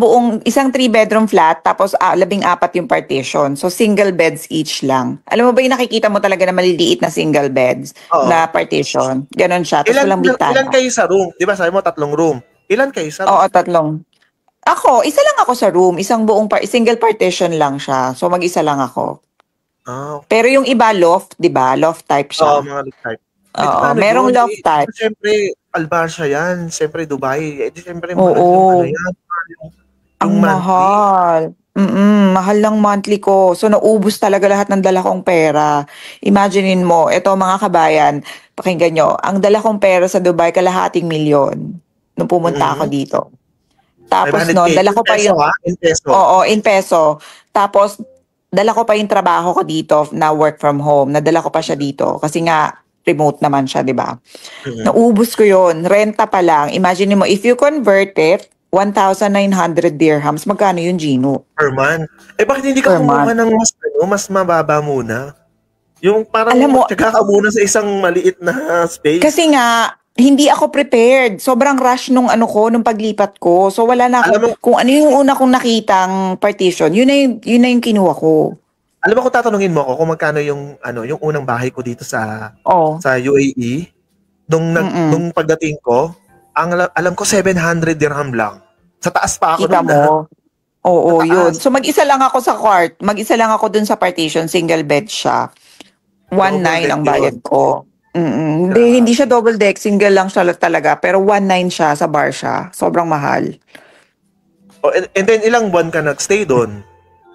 3-bedroom flat, tapos 14 yung partition. So, single beds each lang. Alam mo ba yung nakikita mo talaga na maliliit na single beds Oo. na partition? Ganon siya. Tapos walang bitana. Ilan kayo sa room? Di ba sabi mo 3 room? Ilan kayo sa room? Oo, 3. Ako, isa lang ako sa room. Single partition lang siya. So, mag-isa lang ako. Okay. Pero yung iba loft, 'di ba? Loft type siya. Oo, mga loft type. Oo, merong loft type. Siyempre, Albarsha yan. Siyempre, Dubai. Siyempre, Oo. monthly. Ang mahal. Mahal ng monthly ko. So, naubos talaga lahat ng dala kong pera. Imaginein mo, ito mga kabayan, pakinggan nyo, ang dala kong pera sa Dubai, kalahating milyon nung pumunta ako dito. Tapos 500K. noon, dala ko pa yung... In peso. Oo, in peso. Tapos, dala ko pa yung trabaho ko dito na work from home. Nadala ko pa siya dito. Kasi nga, remote naman siya, di ba? Naubos ko yun. Renta pa lang. Imagine mo, if you convert it, 1,900 dirhams. Magkano yun, Gino? Per month. Bakit hindi ka Per kumuha month. ng mas mababa muna? Yung parang Alam mo, tsaga ka muna sa isang maliit na space. Kasi nga, hindi ako prepared. Sobrang rush nung nung paglipat ko. So wala na Alam ako. Kung ano yung una kong nakitang partition, yun na yung kinuha ko. Alam mo kung tatanungin mo ako kung magkano yung yung unang bahay ko dito sa Oh. sa UAE, nung pagdating ko, alam ko 700 dirham lang. Sa taas pa ako Kita nung mo. Oo, Sa taas. yun. So mag-isa lang ako sa court. Mag-isa lang ako dun sa partition. Single bed siya. 1.9 deck ang yun. bayad ko. Hindi siya double deck. Single lang siya talaga. Pero 1.9 siya sa bar siya. Sobrang mahal. Oh, and then ilang buwan ka nagstay doon?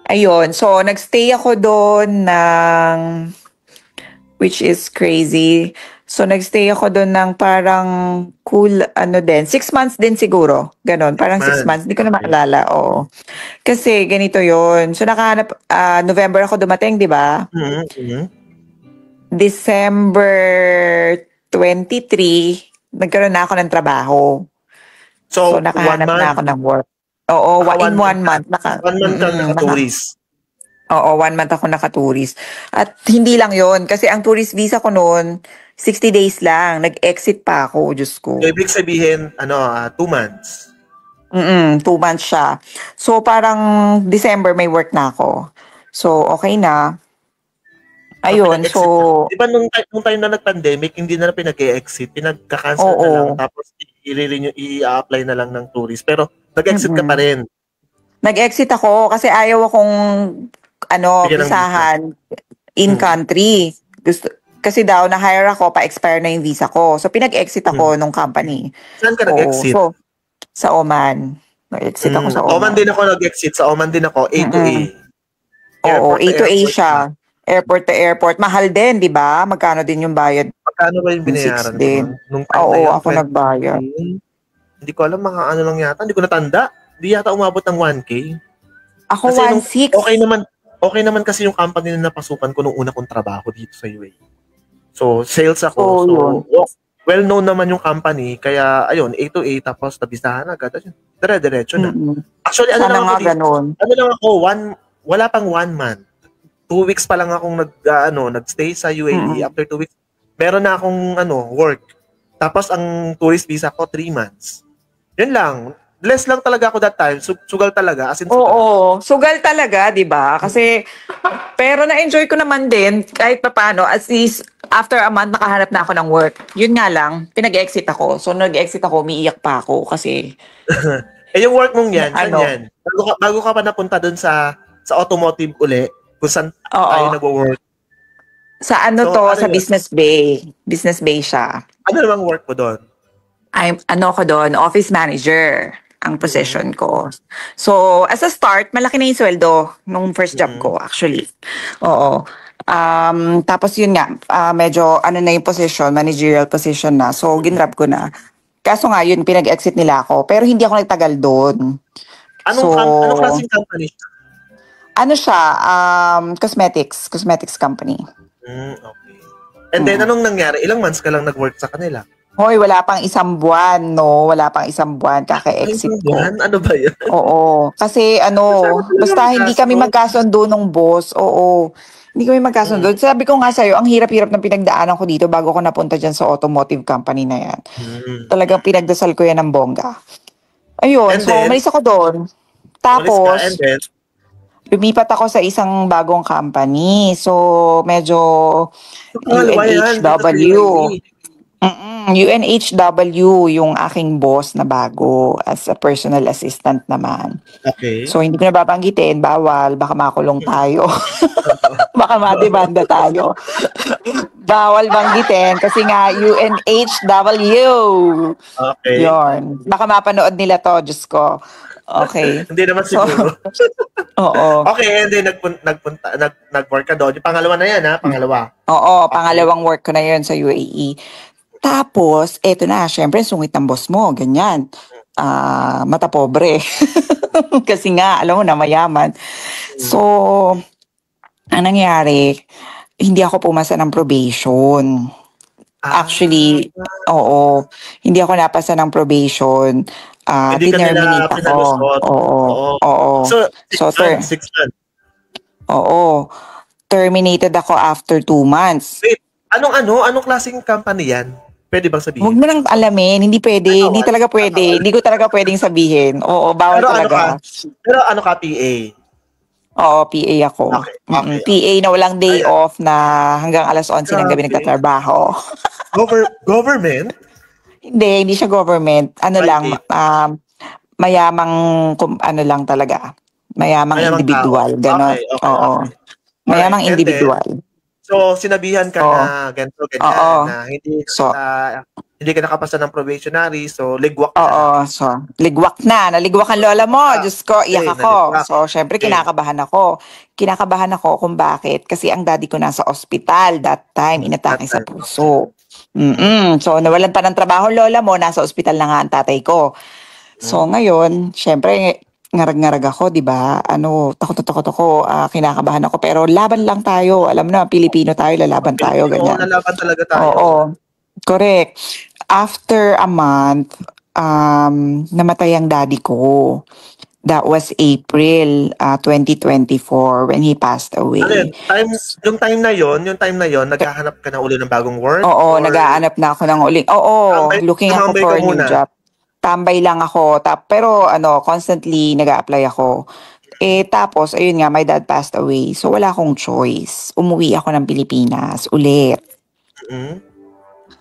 Ayun. So, nagstay ako doon ng... Which is crazy. So, nagstay ako doon ng parang cool, 6 months din siguro. Ganon. Parang 6 months. Hindi ko na maalala. Oo. Kasi ganito yon. So, nakahanap, November ako dumating, di ba? December 23, nagkaroon na ako ng trabaho. So nakahanap na ako ng work. Oo, in 1 month. 1 month ka naka-tourist. Oo, 1 month ako naka-tourist. At hindi lang yon kasi ang tourist visa ko noon, 60 days lang. Nag-exit pa ako, Diyos ko. So, ibig sabihin, 2 months. 2 months siya. So parang December may work na ako. So okay na. Ayun, so... Di ba nung time na nag-pandemic, hindi na pinag-e-exit, pinagka-cancel na lang, tapos i-apply na lang ng tourist. Pero nag-exit ka pa rin. Nag-exit ako kasi ayaw akong visahan in-country. Kasi daw, na-hire ako, pa-expire na yung visa ko. So, pinag-exit ako nung company. Saan ka nag-exit? So, sa Oman. Nag-exit ako sa Oman. Oman din ako nag-exit. Sa Oman din ako, A to A. Oo, A to A siya. Airport to airport. Mahal din, di ba? Magkano din yung bayad? Magkano ba yung binayaran din? Nung time Oo, na yun, ako nagbayad. Hindi ko alam, mga ano lang yata. Hindi ko natanda. Hindi yata umabot ng 1K. Ako, 1.6. Okay naman kasi yung company na napasukan ko nung una kong trabaho dito sa UAE. So, sales ako. Well-known naman yung company. Kaya, ayun, A to A, tapos nabisahan agad. Dire-diretso na. Actually, ano lang ako dito? Wala pang 1 month. 2 weeks pa lang akong nagstay sa UAE. After 2 weeks, meron na akong work. Tapos ang tourist visa ko 3 months. Yun lang. Blessed lang talaga ako that time. Sugal talaga. As in, Oo, sugal talaga, di ba? Kasi, pero na-enjoy ko naman din, kahit pa paano, at least, after a month, nakahanap na ako ng work. Yun nga lang, pinag-exit ako. So, nag-exit ako, umiiyak pa ako kasi... yung work mong yan, saan yan? Bago ka pa napunta dun sa automotive uli, kung saan tayo nag-work. Sa sa Business Bay. Business Bay siya. Ano namang work mo doon? Ako doon, office manager ang position ko. So, as a start, malaki na yung sweldo nung first job ko, actually. Oo. Tapos yun nga, medyo na yung position, managerial position na. So, ginrab ko na. Kaso nga, yun, pinag-exit nila ako. Pero hindi ako nagtagal doon. Anong klaseng company siya? Ano siya? Cosmetics company. Okay. And then, anong nangyari? Ilang months ka lang nag-work sa kanila? Hoy, wala pang 1 buwan, no? Wala pang 1 buwan, kaka-exit ko. Ano ba yun? Oo. Kasi basta hindi kami magkasundo nung boss. Oo. Hindi kami magkasundo. Sabi ko nga sa'yo, ang hirap-hirap ng pinagdaanan ko dito bago ko napunta dyan sa automotive company na yan. Talagang pinagdasal ko yan ng bongga. Ayun, so umalis ako doon. Tapos, lumipat ako sa isang bagong company. So, medyo UNHW. UNHW yung aking boss na bago as a personal assistant naman. Okay. So, hindi ko na babanggitin. Bawal. Baka makulong tayo. Baka mademanda tayo. Bawal banggitin kasi nga UNHW. Okay. Yun. Baka mapanood nila to, Diyos ko. Okay. Hindi naman siguro. Oo. Okay, and then nag-work ka doon. Yung pangalawa na yan, ha? Pangalawa. Oo, pangalawang work ko na yun sa UAE. Tapos, eto na, syempre, sungit ng boss mo, ganyan. Mata pobre. Kasi nga, alam mo na, mayaman. So, ang nangyari, hindi ako pumasa ng probation. Actually, oo, hindi ako napasa ng probation. Tinerminate ako. Oo. So, 6 months. Oo. Terminated ako after 2 months. Wait, anong klaseng company yan? Pwede bang sabihin? Huwag mo nang alamin, hindi pwede. Hindi talaga pwede. Hindi ko talaga pwedeng sabihin. Oo, bawal talaga. Pero ano ka, PA? Oo, PA ako. Okay, okay. PA na walang day Ayan. off na hanggang alas 11 ng gabi Grabe. nagtatrabaho. Government? Hindi siya government. Ano lang, Private? mayamang, ano lang talaga. Mayamang Mayamang tao. individual, gano'n. Okay, okay, Oo. okay. Mayamang Alright, and then, individual. so sinabihan ka Oo. na ganito, ganyan, Oo. na So, hindi ka nakapasa ng probationary, so ligwak ka na. oo. So, ligwak na. Naligwak ang lola mo. Diyos ko, iyak Okay, ako. naligwak. So, syempre, Okay. kinakabahan ako. Kinakabahan ako kung bakit. Kasi ang daddy ko nasa ospital that time, inatake sa That time, puso. So, nawalan pa ng trabaho lola mo, nasa ospital na nga ang tatay ko. So, ngayon, syempre, ngarag-ngarag ako, di ba? Ano, takot na takot ako, kinakabahan ako. Pero laban lang tayo. Alam mo na, Pilipino tayo, lalaban tayo, Pilipino, ganyan. lalaban talaga tayo. Oo, correct. After a month, namatay ang daddy ko. That was April 2024 when he passed away. Ano yun, yung time na yon, naghahanap ka na uli ng bagong work? Oo, or nag-aanap na ako ng uling. Oo, looking ako tumambay for ka a new muna? job. Tambay lang ako. Pero constantly nag-a-apply ako. Tapos, ayun nga, my dad passed away. So, wala akong choice. Umuwi ako ng Pilipinas ulit.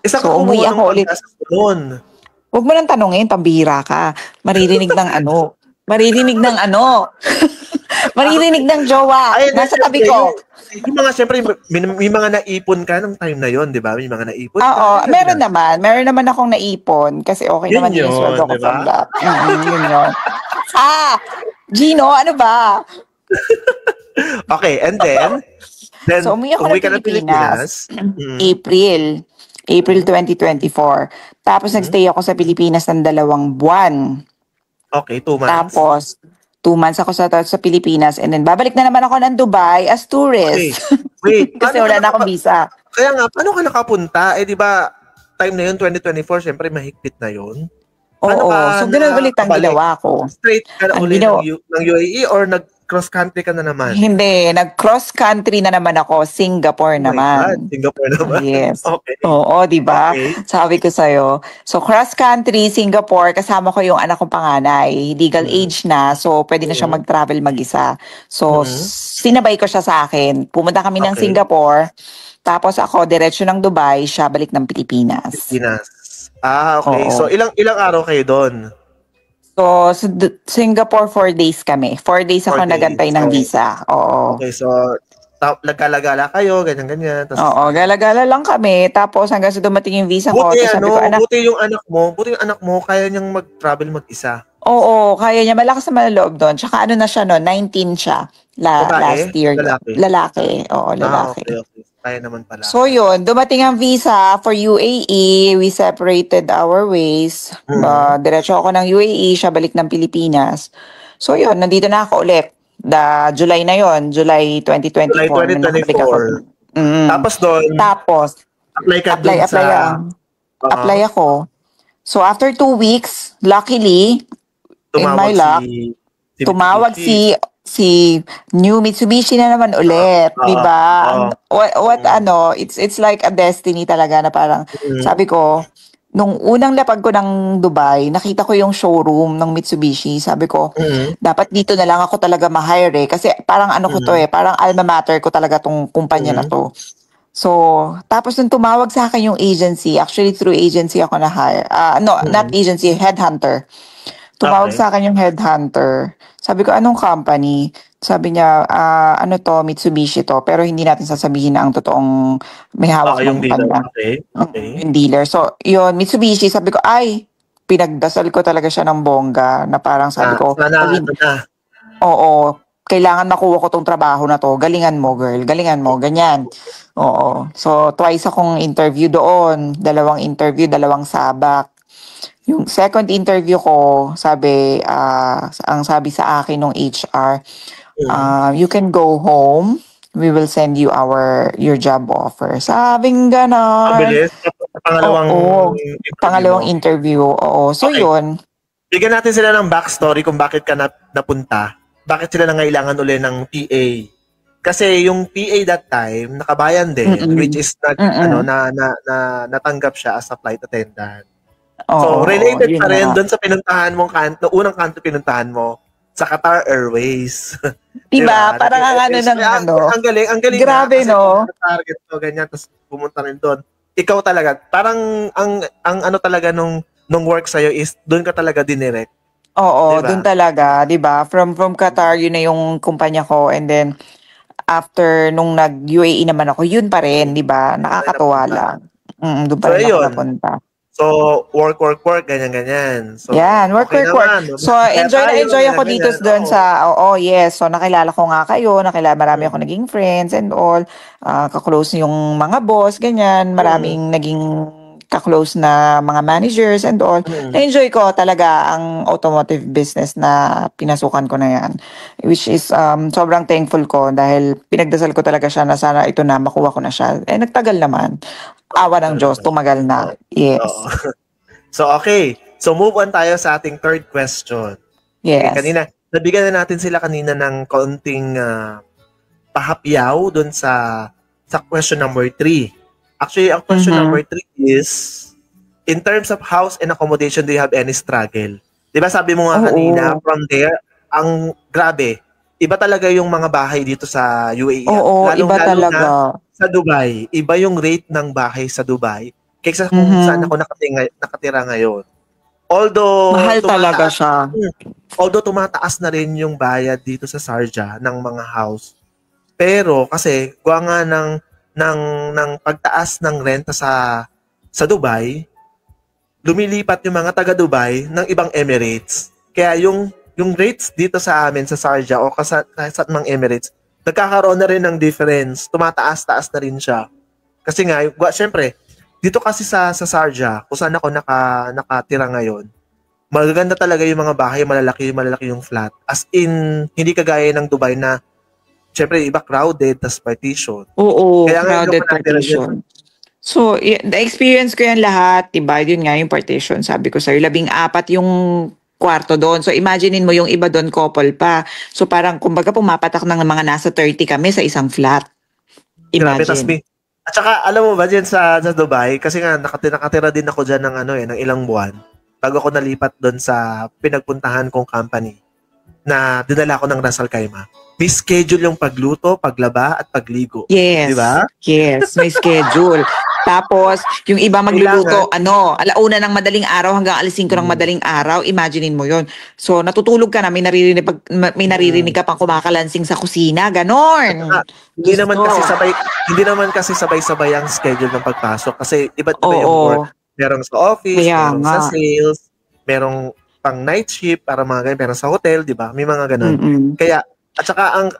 Isa ka So, umuwi kumuha ng ako ulit. contest doon. Huwag mo nang tanungin, pambihira ka. Maririnig ng ano. Maririnig ng ano. Maririnig ng jowa. Ay, Nasa siyempre, tabi ko. Yung mga, siyempre, may mga naipon ka ng time na yon, di ba? May mga naipon ka. Oo, meron naman. Meron naman akong naipon kasi okay Yun naman yung yun, sweldo ko di from ba? that. Yun yun. Gino, ano ba? Okay, and then So, umuwi ako ng ka ng Pilipinas. Pilipinas. April 2024. Tapos nagstay ako sa Pilipinas ng 2 buwan. Okay, 2 months. Tapos 2 months ako sa Pilipinas and then babalik na naman ako ng Dubai as tourist. Wait. Kasi paano wala ka na akong visa. Kaya nga, paano ka nakapunta? Di ba, time na yun, 2024, syempre mahigpit na yun. Paano Oo, ka so ganun ulit ang nakabalik? ginawa ko. Straight ka na Ang uli ginawa- ng UAE or nag-cross country ka na naman? Hindi, nag-cross country na naman ako, Singapore Oh my God, naman. Singapore naman. Yes. Okay. Oo, di ba? Okay. Sabi ko sa'yo. So, cross country, Singapore, kasama ko yung anak kong panganay. Legal age na, so pwede na siyang mag-travel mag-isa. So, sinabay ko siya sa akin. Pumunta kami ng Okay. Singapore, tapos ako, diretsyo ng Dubai, siya balik ng Pilipinas. Pilipinas. Okay. Oo. So, ilang araw kayo doon? So, sa Singapore, 4 days kami. 4 days ako 4 days. nagantay ng So, visa. Oo. Okay, so, nagkala-gala kayo, ganyan-ganyan. Oo, gala-gala lang kami. Tapos hanggang sa dumating yung visa ko, Buti, tapos sabi ko, anak, buti yung anak mo, kaya niyang mag-travel mag-isa. oo, kaya niya. Malakas naman ang loob doon. Tsaka ano na siya, 19 siya. Babae? Last year. Lalaki? Lalaki. Oo, lalaki. Okay. Kaya naman pala. So yun, dumating ang visa for UAE. We separated our ways. Diretso ako ng UAE, siya balik ng Pilipinas. So yun, nandito na ako ulit. July na yon, July 2024. July 2024. Tapos doon, apply ka doon apply ako. So after 2 weeks, luckily, in my luck, tumawag si New Mitsubishi na naman ulit, 'di ba? It's like a destiny talaga na parang sabi ko, nung unang lapag ko ng Dubai, nakita ko yung showroom ng Mitsubishi. Sabi ko, dapat dito na lang ako talaga ma-hire kasi parang ano ko to parang alma mater ko talaga tong kumpanya na to. So, tapos nung tumawag sa akin yung agency, actually through agency ako na-hire. Not agency, headhunter. Tumawag sa akin yung headhunter. Sabi ko, anong company? Sabi niya, ano to, Mitsubishi to. Pero hindi natin sasabihin na ang totoong may hawak ng kanya. Okay. Yung dealer. So, yun, Mitsubishi. Sabi ko, pinagdasal ko talaga siya ng bongga. Na parang sabi ko, oo, kailangan makuha ko tong trabaho na to. Galingan mo, girl. Galingan mo. Ganyan. Oo. So, twice akong interview doon. 2 interview, 2 sabak. Yung second interview ko, ang sabi sa akin ng HR, you can go home. We will send you your job offer. Sabing ganon. Mabilis? Pangalawang interview. Oo. So, yun. Bigyan natin sila ng backstory kung bakit ka napunta. Bakit sila nangailangan uli ng PA. Kasi yung PA that time, nakabayan din, which is natanggap siya as a flight attendant. So, related pa rin doon sa pinuntahan mong unang kanto pinuntahan mo sa Qatar Airways. Diba? Parang ang ano ng ano. Ang galing Grabe, no? Target ko, ganyan, tapos pumunta rin doon. Ikaw talaga, parang ang ano talaga nung work sa'yo is doon ka talaga dinirect. Oo, Diba? dun talaga, 'di ba? From Qatar, yun na yung kumpanya ko, and then after nung nag-UAE naman ako, yun pa rin, 'di ba? Nakakatuwa napunta. lang. Doon pa So, rin ako ayun. napunta. So, work, ganyan. So, Yan, work. naman. So, Kaya enjoy tayo, ako dito ganyan. doon sa, yes. So, nakilala ko nga kayo, marami ako naging friends and all. Kaklose yung mga boss, ganyan. Maraming naging kaklose na mga managers and all. Na-enjoy ko talaga ang automotive business na pinasukan ko na yan. Which is, sobrang thankful ko dahil pinagdasal ko talaga siya na sana ito na, makuha ko na siya. Nagtagal naman. Awa ng Diyos, tumagal na. Yes. Oo. So, okay. So, move on tayo sa ating third question. Yes. Okay, nabigyan na natin sila kanina ng kaunting pahapyaw dun sa question number 3. Actually, ang question number 3 is, in terms of house and accommodation, do you have any struggle? Diba sabi mo nga kanina, from there, ang grabe, iba talaga yung mga bahay dito sa UAE. Oo, iba talaga. Sa Dubai, iba yung rate ng bahay sa Dubai kaysa kung saan ako nakatira ngayon. Although mahal talaga siya. Although tumataas na rin yung bayad dito sa Sharjah ng mga house. Pero kasi gawa nga ng pagtaas ng renta sa Dubai, lumilipat yung mga taga Dubai ng ibang Emirates. Kaya yung rates dito sa amin sa Sharjah o sa mga Emirates, nagkakaroon na rin ng difference. Tumataas-taas na rin siya. Kasi nga, syempre, dito kasi sa Sharjah, kung saan ako nakatira ngayon, magaganda talaga yung mga bahay, malalaki yung flat. As in, hindi kagaya ng Dubai na, syempre, iba crowded, tas partition. Oo, kaya crowded partition. So, the experience ko yan lahat, diba? Yun nga yung partition. Sabi ko sa'yo, 14 yung kwarto doon. So, imaginein mo yung iba doon, couple pa. So, parang, kumbaga, pumapatak ng mga nasa 30 kami sa isang flat. Imagine. At saka, alam mo ba, dyan sa Dubai, kasi nga, nakatira din ako dyan ng ilang buwan, bago ako nalipat doon sa pinagpuntahan kong company, na dinala ko ng Ras Al Khaimah. May schedule yung pagluto, paglaba, at pagligo. Yes. Diba? Yes, may schedule. Tapos, yung iba magluluto, alauna ng madaling araw hanggang 5:00 ng madaling araw, imaginein mo yon. So, natutulog ka na, may naririnig ka pang kumakalansing sa kusina, ganon. Hindi naman kasi sabay-sabay ang schedule ng pagpasok kasi iba't iba yung work. Merong sa office, merong sa sales, merong pang night shift para mga ganyan, pero sa hotel, di ba? May mga ganon. Kaya, at saka ang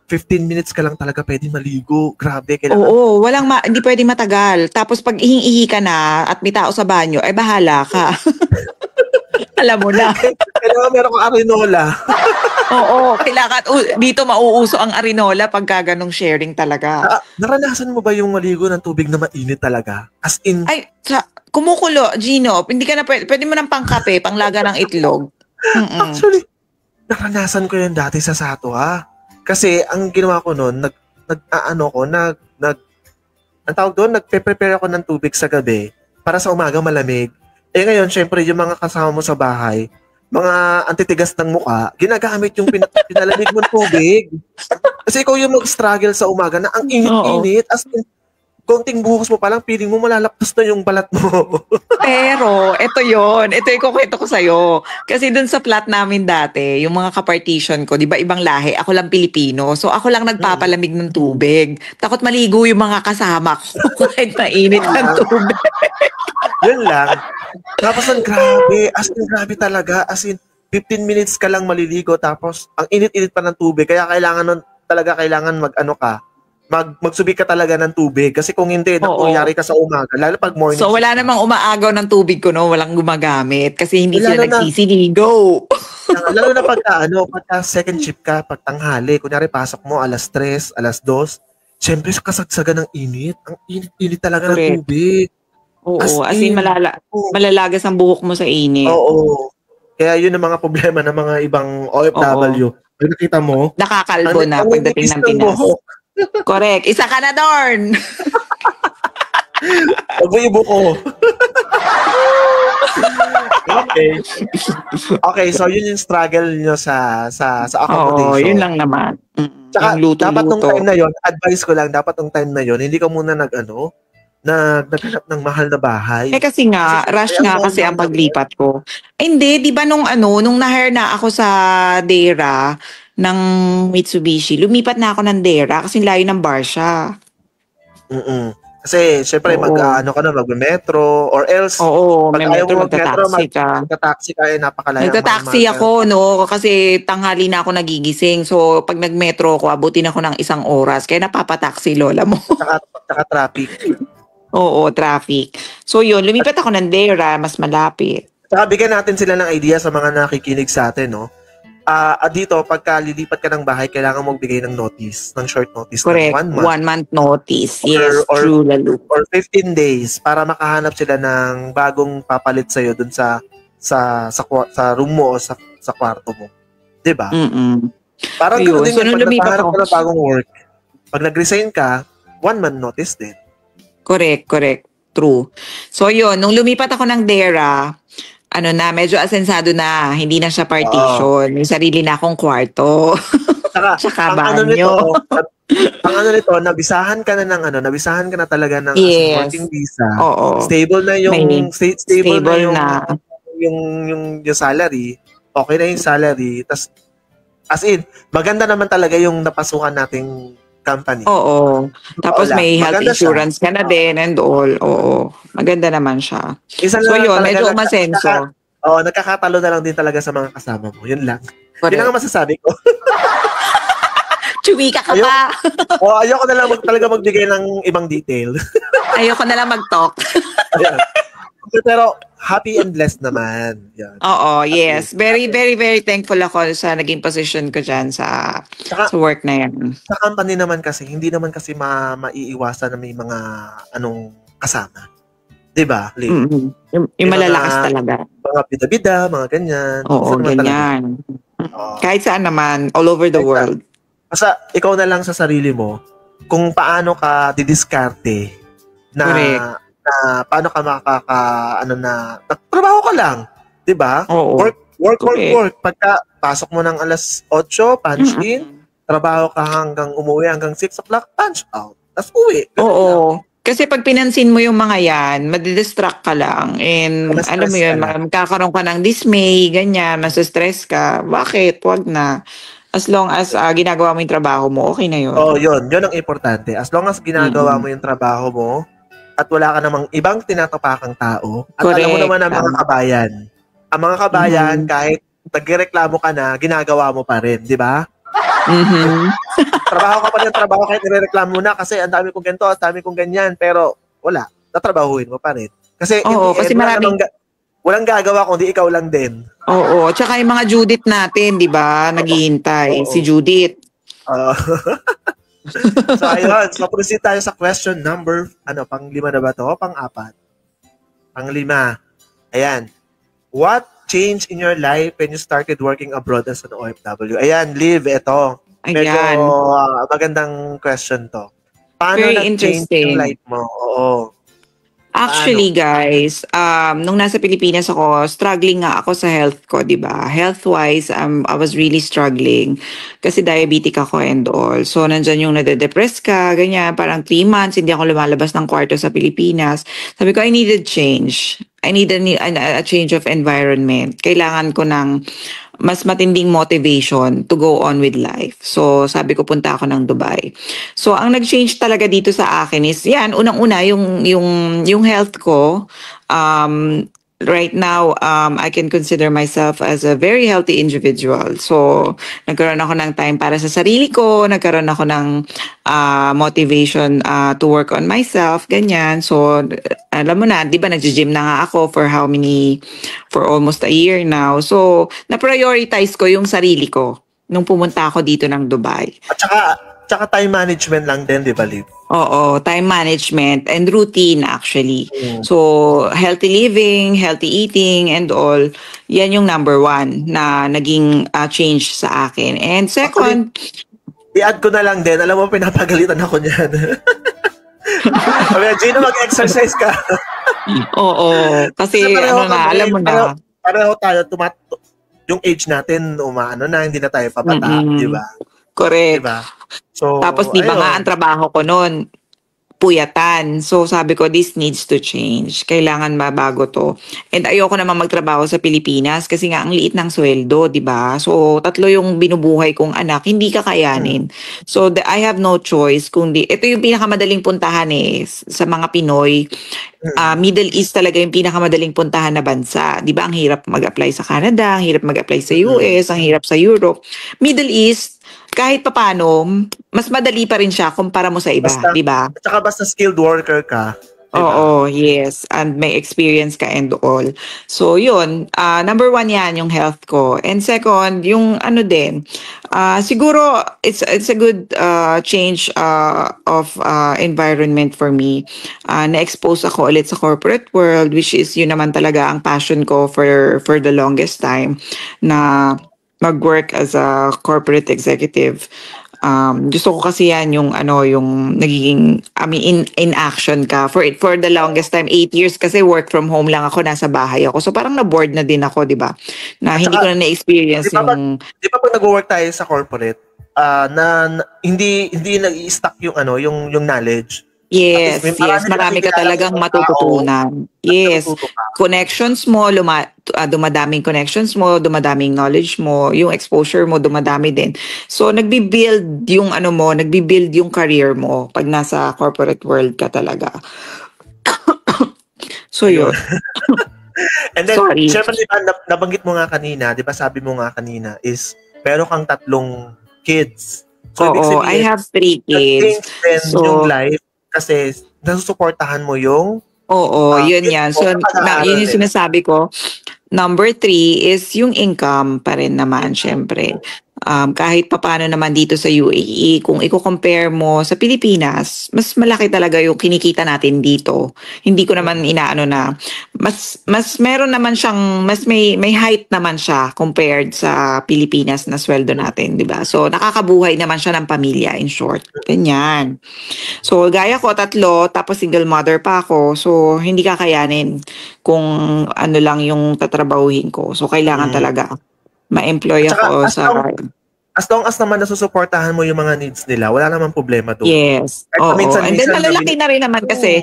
15 minutes ka lang talaga pwede maligo. Grabe, kailangan. Oo, hindi pwede matagal. Tapos pag ihi ka na at may tao sa banyo, ay bahala ka. Alam mo na. Kailangan meron kang arinola. Oo, kailangan. Dito mauuso ang arinola pagka ganong sharing talaga. Naranasan mo ba yung maligo ng tubig na mainit talaga? As in... Ay, kumukulo, Gino. Hindi ka na pwede mo ng pangkape, panglaga ng itlog. Actually, naranasan ko yun dati sa Satwa. Kasi ang ginawa ko noon, nagpe-prepare ako ng tubig sa gabi para sa umaga malamig. Eh ngayon, syempre, yung mga kasama mo sa bahay, mga antitigas ng mukha, ginagamit yung pinalamig mong tubig. Kasi ikaw yung mag-struggle sa umaga na ang init-init. As in, konting buhos mo palang, feeling mo malalaptos na yung balat mo. Pero, ito yon. Ito yung kukwento ko sa'yo. Kasi dun sa flat namin dati, yung mga kapartition ko, di ba ibang lahi, ako lang Pilipino. So, ako lang nagpapalamig ng tubig. Takot maligo yung mga kasama ko kahit mainit ng tubig. Yun lang. Tapos ang grabe. As in, grabe talaga. As in, 15 minutes ka lang maliligo. Tapos, ang init-init pa ng tubig. Kaya kailangan magsubi ka talaga ng tubig. Kasi kung hindi, nangyari ka sa umaga. Lalo pag morning. So, wala namang umaagaw ng tubig ko, no? Walang gumagamit. Kasi hindi sila nagsisiligo. Lalo na pagka second shift ka, pag tanghali, kunyari pasok mo, 3:00, 2:00, syempre kasagsagan ng init. Ang init talaga ng tubig. Oo, as in malalagas ang buhok mo sa init. Oo. Kaya yun ang mga problema ng mga ibang OFW. Pag nakita mo, nakakalbo na pagdating ng Pinas. Correct. Isa ka na, Dorn! Pag-ibo ko. Okay. Okay, so yun yung struggle nyo sa Oo, accommodation. yun lang naman. Tsaka, Yung dapat nung luto-luto. time na yun, advice ko lang, dapat nung time na yun, hindi ka muna naghanap ng mahal na bahay. Kasi nga, Kasi rush syempre, nga ang kasi ang mahal na paglipat ko. Hindi, di ba nung na-hire na ako sa Dera ng Mitsubishi, lumipat na ako ng Dera kasi layo ng Barsha. Kasi, syempre, Oo. mag-metro, or else, Oo, pag may ayaw mo metro, mag-metro, magta-taxi ka. magta-taxi ka, napakalayo. Nagta-taxi ako, no, kasi tanghali na ako nagigising. So, pag nag-metro ako, abutin ako ng 1 oras. Kaya napapataxi, lola mo. Tsaka traffic. Oo, traffic. So, yun, lumipat ako ng Dera, mas malapit. Tsaka bigyan natin sila ng idea sa mga nakikinig sa atin, no? Dito, pagka lilipat ka ng bahay, kailangan mong bigay ng notice, ng short notice. Correct, ng 1 month. 1 month notice. Yes, true, lalo. Or 15 days para makahanap sila ng bagong papalit sa'yo dun sa room mo o sa kwarto mo. Diba? Parang Ayun, gano'n din so, yun, nung pag lumipat naghahanap ako- ka ng bagong work, pag nag-resign ka, 1 month notice din. Correct. True. So, yun, nung lumipat ako ng Dera, medyo asensado na, hindi na siya partition. May sarili na akong kwarto. Tsaka banyo. Ang nito, nabisahan ka na talaga ng Yes. working visa. Oo. Stable na yung May stable na yung na. yung salary. Okay na yung salary. Tas as in, maganda naman talaga yung napasukan nating company. Oo. Tapos lang. may health Maganda insurance ka na din and all. Oo. Maganda naman siya. Isa So lang yun, talaga medyo umasenso. nagkakatalo na lang din talaga sa mga kasama mo. Yun lang. Yun Correct. lang ang masasabi ko. Chumika ka pa. Ayoko na lang talaga magbigay ng ibang detail. Ayoko na lang mag-talk. Ayan. Pero happy and blessed naman. Yan. Oo, yes. Very, very, very thankful ako sa naging position ko dyan sa work na yan. Sa company naman kasi, hindi naman kasi maiiwasan na may mga kasama. Diba, Lee? Yung malalakas talaga. Mga bida-bida, mga ganyan. Oo, ganyan. Kahit saan naman, all over the world. Kasi ikaw na lang sa sarili mo, kung paano ka didiskarte na paano ka trabaho ka lang. Diba? Oo. Work. Pagka pasok mo ng alas 8, punch in, trabaho ka hanggang umuwi hanggang 6 o'clock, punch out. Tapos uwi. Oo. Kasi pag pinansin mo yung mga yan, madidistract ka lang. And alam mo yun, magkakaroon ka ng dismay, ganyan, masa-stress ka. Bakit? Wag na. As long as ginagawa mo yung trabaho mo, okay na yun. Oo, yun. Yun ang importante. As long as ginagawa mo yung trabaho mo at wala ka namang ibang tinatapakang tao at alam mo naman ang mga kabayan. Ang mga kabayan, kahit nagreklamo ka na, ginagawa mo pa rin. Di ba? Trabaho ka pa ng trabaho kahit nirereklamo mo na kasi ang dami kong ganito, ang dami kong ganyan, pero wala, tatrabahuin mo pa rin. Kasi, kasi walang gagawa kundi ikaw lang din. Oo, tsaka yung mga Judith natin, di ba, naghihintay. Si Judith. So ayun, so proceed tayo sa question number, pang-5 na ba to? Pang-4? Pang-5. Ayan. What changed in your life when you started working abroad as an OFW? Ayan, Liv, ito. Medyo magandang question to. Paano nag-change yung life mo? Oo. Actually, guys, nung nasa Pilipinas ako, struggling nga ako sa health ko, di ba? Health-wise, I was really struggling kasi diabetic ako and all. So, nandyan yung nade-depress ka, ganyan. Parang 3 months, hindi ako lumalabas ng kwarto sa Pilipinas. Sabi ko, I needed change. I needed a change of environment. Kailangan ko ng mas matinding motivation to go on with life. So, sabi ko, punta ako ng Dubai. So, ang nag-change talaga dito sa akin is, yan, unang-una, yung health ko. Right now, I can consider myself as a very healthy individual. So, nagkaroon ako ng time para sa sarili ko, nagkaroon ako ng motivation to work on myself, ganyan. So, alam mo na, di ba, nag-gym na nga ako for almost a year now. So, na-prioritize ko yung sarili ko nung pumunta ako dito ng Dubai. At tsaka time management lang din, di ba, Liv? Oo, time management and routine actually. So, healthy living, healthy eating and all, yan yung number 1 na naging change sa akin. And second, i-add ko na lang din, alam mo, pinapagalitan ako niyan. Gino, mag-exercise ka. Oo, kasi alam mo na. pareho tayo, yung age natin, umaano na, hindi na tayo papata, di ba? Correct. Diba? So, tapos di ba nga ang trabaho ko noon, puyatan. So sabi ko, this needs to change. Kailangan mabago to. And ayoko naman magtrabaho sa Pilipinas kasi nga ang liit ng sweldo, di ba? So 3 yung binubuhay kong anak, hindi kakayanin. So I have no choice kundi, ito yung pinakamadaling puntahan sa mga Pinoy. Middle East talaga yung pinakamadaling puntahan na bansa. Di ba? Ang hirap mag-apply sa Canada, ang hirap mag-apply sa US, ang hirap sa Europe. Middle East, kahit papano, mas madali pa rin siya kumpara mo sa iba, di ba? At saka basta skilled worker ka. Diba? Oo, yes. And may experience ka and all. So, yun. Number 1 yan, yung health ko. And second, yung ano din, siguro, it's a good change of environment for me. Na-expose ako ulit sa corporate world, which is yun naman talaga ang passion ko for the longest time, na mag-work as a corporate executive. Gusto ko kasi yan yung nagiging, in action ka. For the longest time, 8 years kasi work from home lang ako, nasa bahay ako. So parang na-bored na din ako, di ba? Na hindi ko na na-experience yung... Di ba pag nag-work tayo sa corporate, hindi nag-i-stack yung knowledge? Yes, marami ka talagang matututunan. Yes, connections mo, dumadaming connections mo, dumadaming knowledge mo, yung exposure mo dumadami din. So nagbi-build yung nagbi-build yung career mo pag nasa corporate world ka talaga. So yun. And then, sorry. syempre, nabanggit mo nga kanina, di ba sabi mo nga kanina is, meron kang 3 kids. So, Oo, I have 3 kids. So, yung life, kasi nasusuportahan mo yung yun yan. So, yun yung sinasabi ko. Number 3 is yung income pa rin naman, syempre. Kahit papano naman dito sa UAE, kung i-compare mo sa Pilipinas, mas malaki talaga yung kinikita natin dito. Hindi ko naman inaano na, mas meron naman siyang, mas may height naman siya compared sa Pilipinas na sweldo natin, di ba? So, nakakabuhay naman siya ng pamilya, in short. Ganyan. So, gaya ko, 3, tapos single mother pa ako. So, hindi kakayanin kung ano lang yung tatrabahuhin ko. So, kailangan talaga ma-employ ako sa... As long as naman nasusuportahan mo yung mga needs nila, wala namang problema doon. Yes. Oo. And then malalaki na rin naman kasi,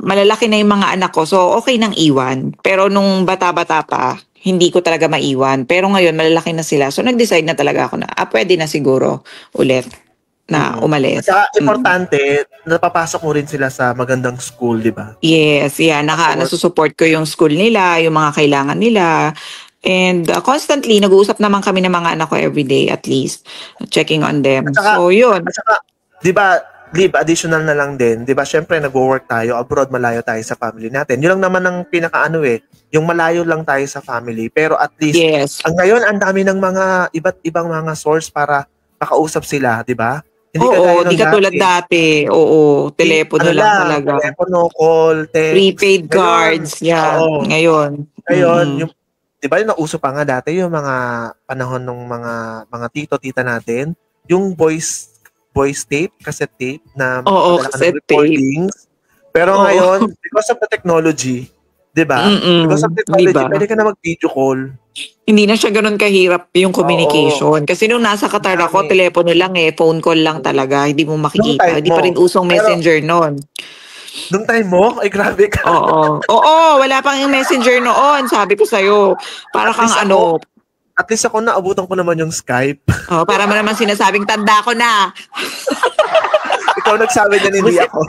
malalaki na yung mga anak ko. So, okay nang iwan. Pero nung bata-bata pa, hindi ko talaga maiwan. Pero ngayon, malalaki na sila. So, nag-decide na talaga ako na, pwede na siguro ulit na umalis. At saka, importante, napapasok mo rin sila sa magandang school, di ba? Yes. Yeah. Nasusupport ko yung school nila, yung mga kailangan nila. And constantly, nag-uusap naman kami ng mga anak ko everyday at least, checking on them. Saka, so, yun. At saka, di ba, Lib, additional na lang din, di ba, syempre nag-work tayo, abroad, malayo tayo sa family natin. Yun lang naman ang yung malayo lang tayo sa family. Pero at least, ngayon, ang dami ng mga iba't ibang mga source para makausap sila, di ba? Hindi katulad dati. Oo, telepono lang talaga. Telepono, call, text. Prepaid cards, ngayon. Yung di ba yung nauso pa nga dati yung mga panahon ng mga tito-tita natin, yung voice tape, cassette tape na cassette recordings. Pero ngayon, because of the technology, di ba? Because of technology, pwede ka na mag-video call. Hindi na siya ganun kahirap yung communication. Kasi nung nasa Qatar ako, telepono lang phone call lang talaga. Hindi mo makikita. Hindi pa rin usong messenger noon. Nung time mo? Ay, grabe ka. Oo, wala pang yung messenger noon. Sabi ko sa'yo, para kang At least ako naabutan ko naman yung Skype. Para mo naman sinasabing tanda ko na. Ikaw nagsabi na hindi ako.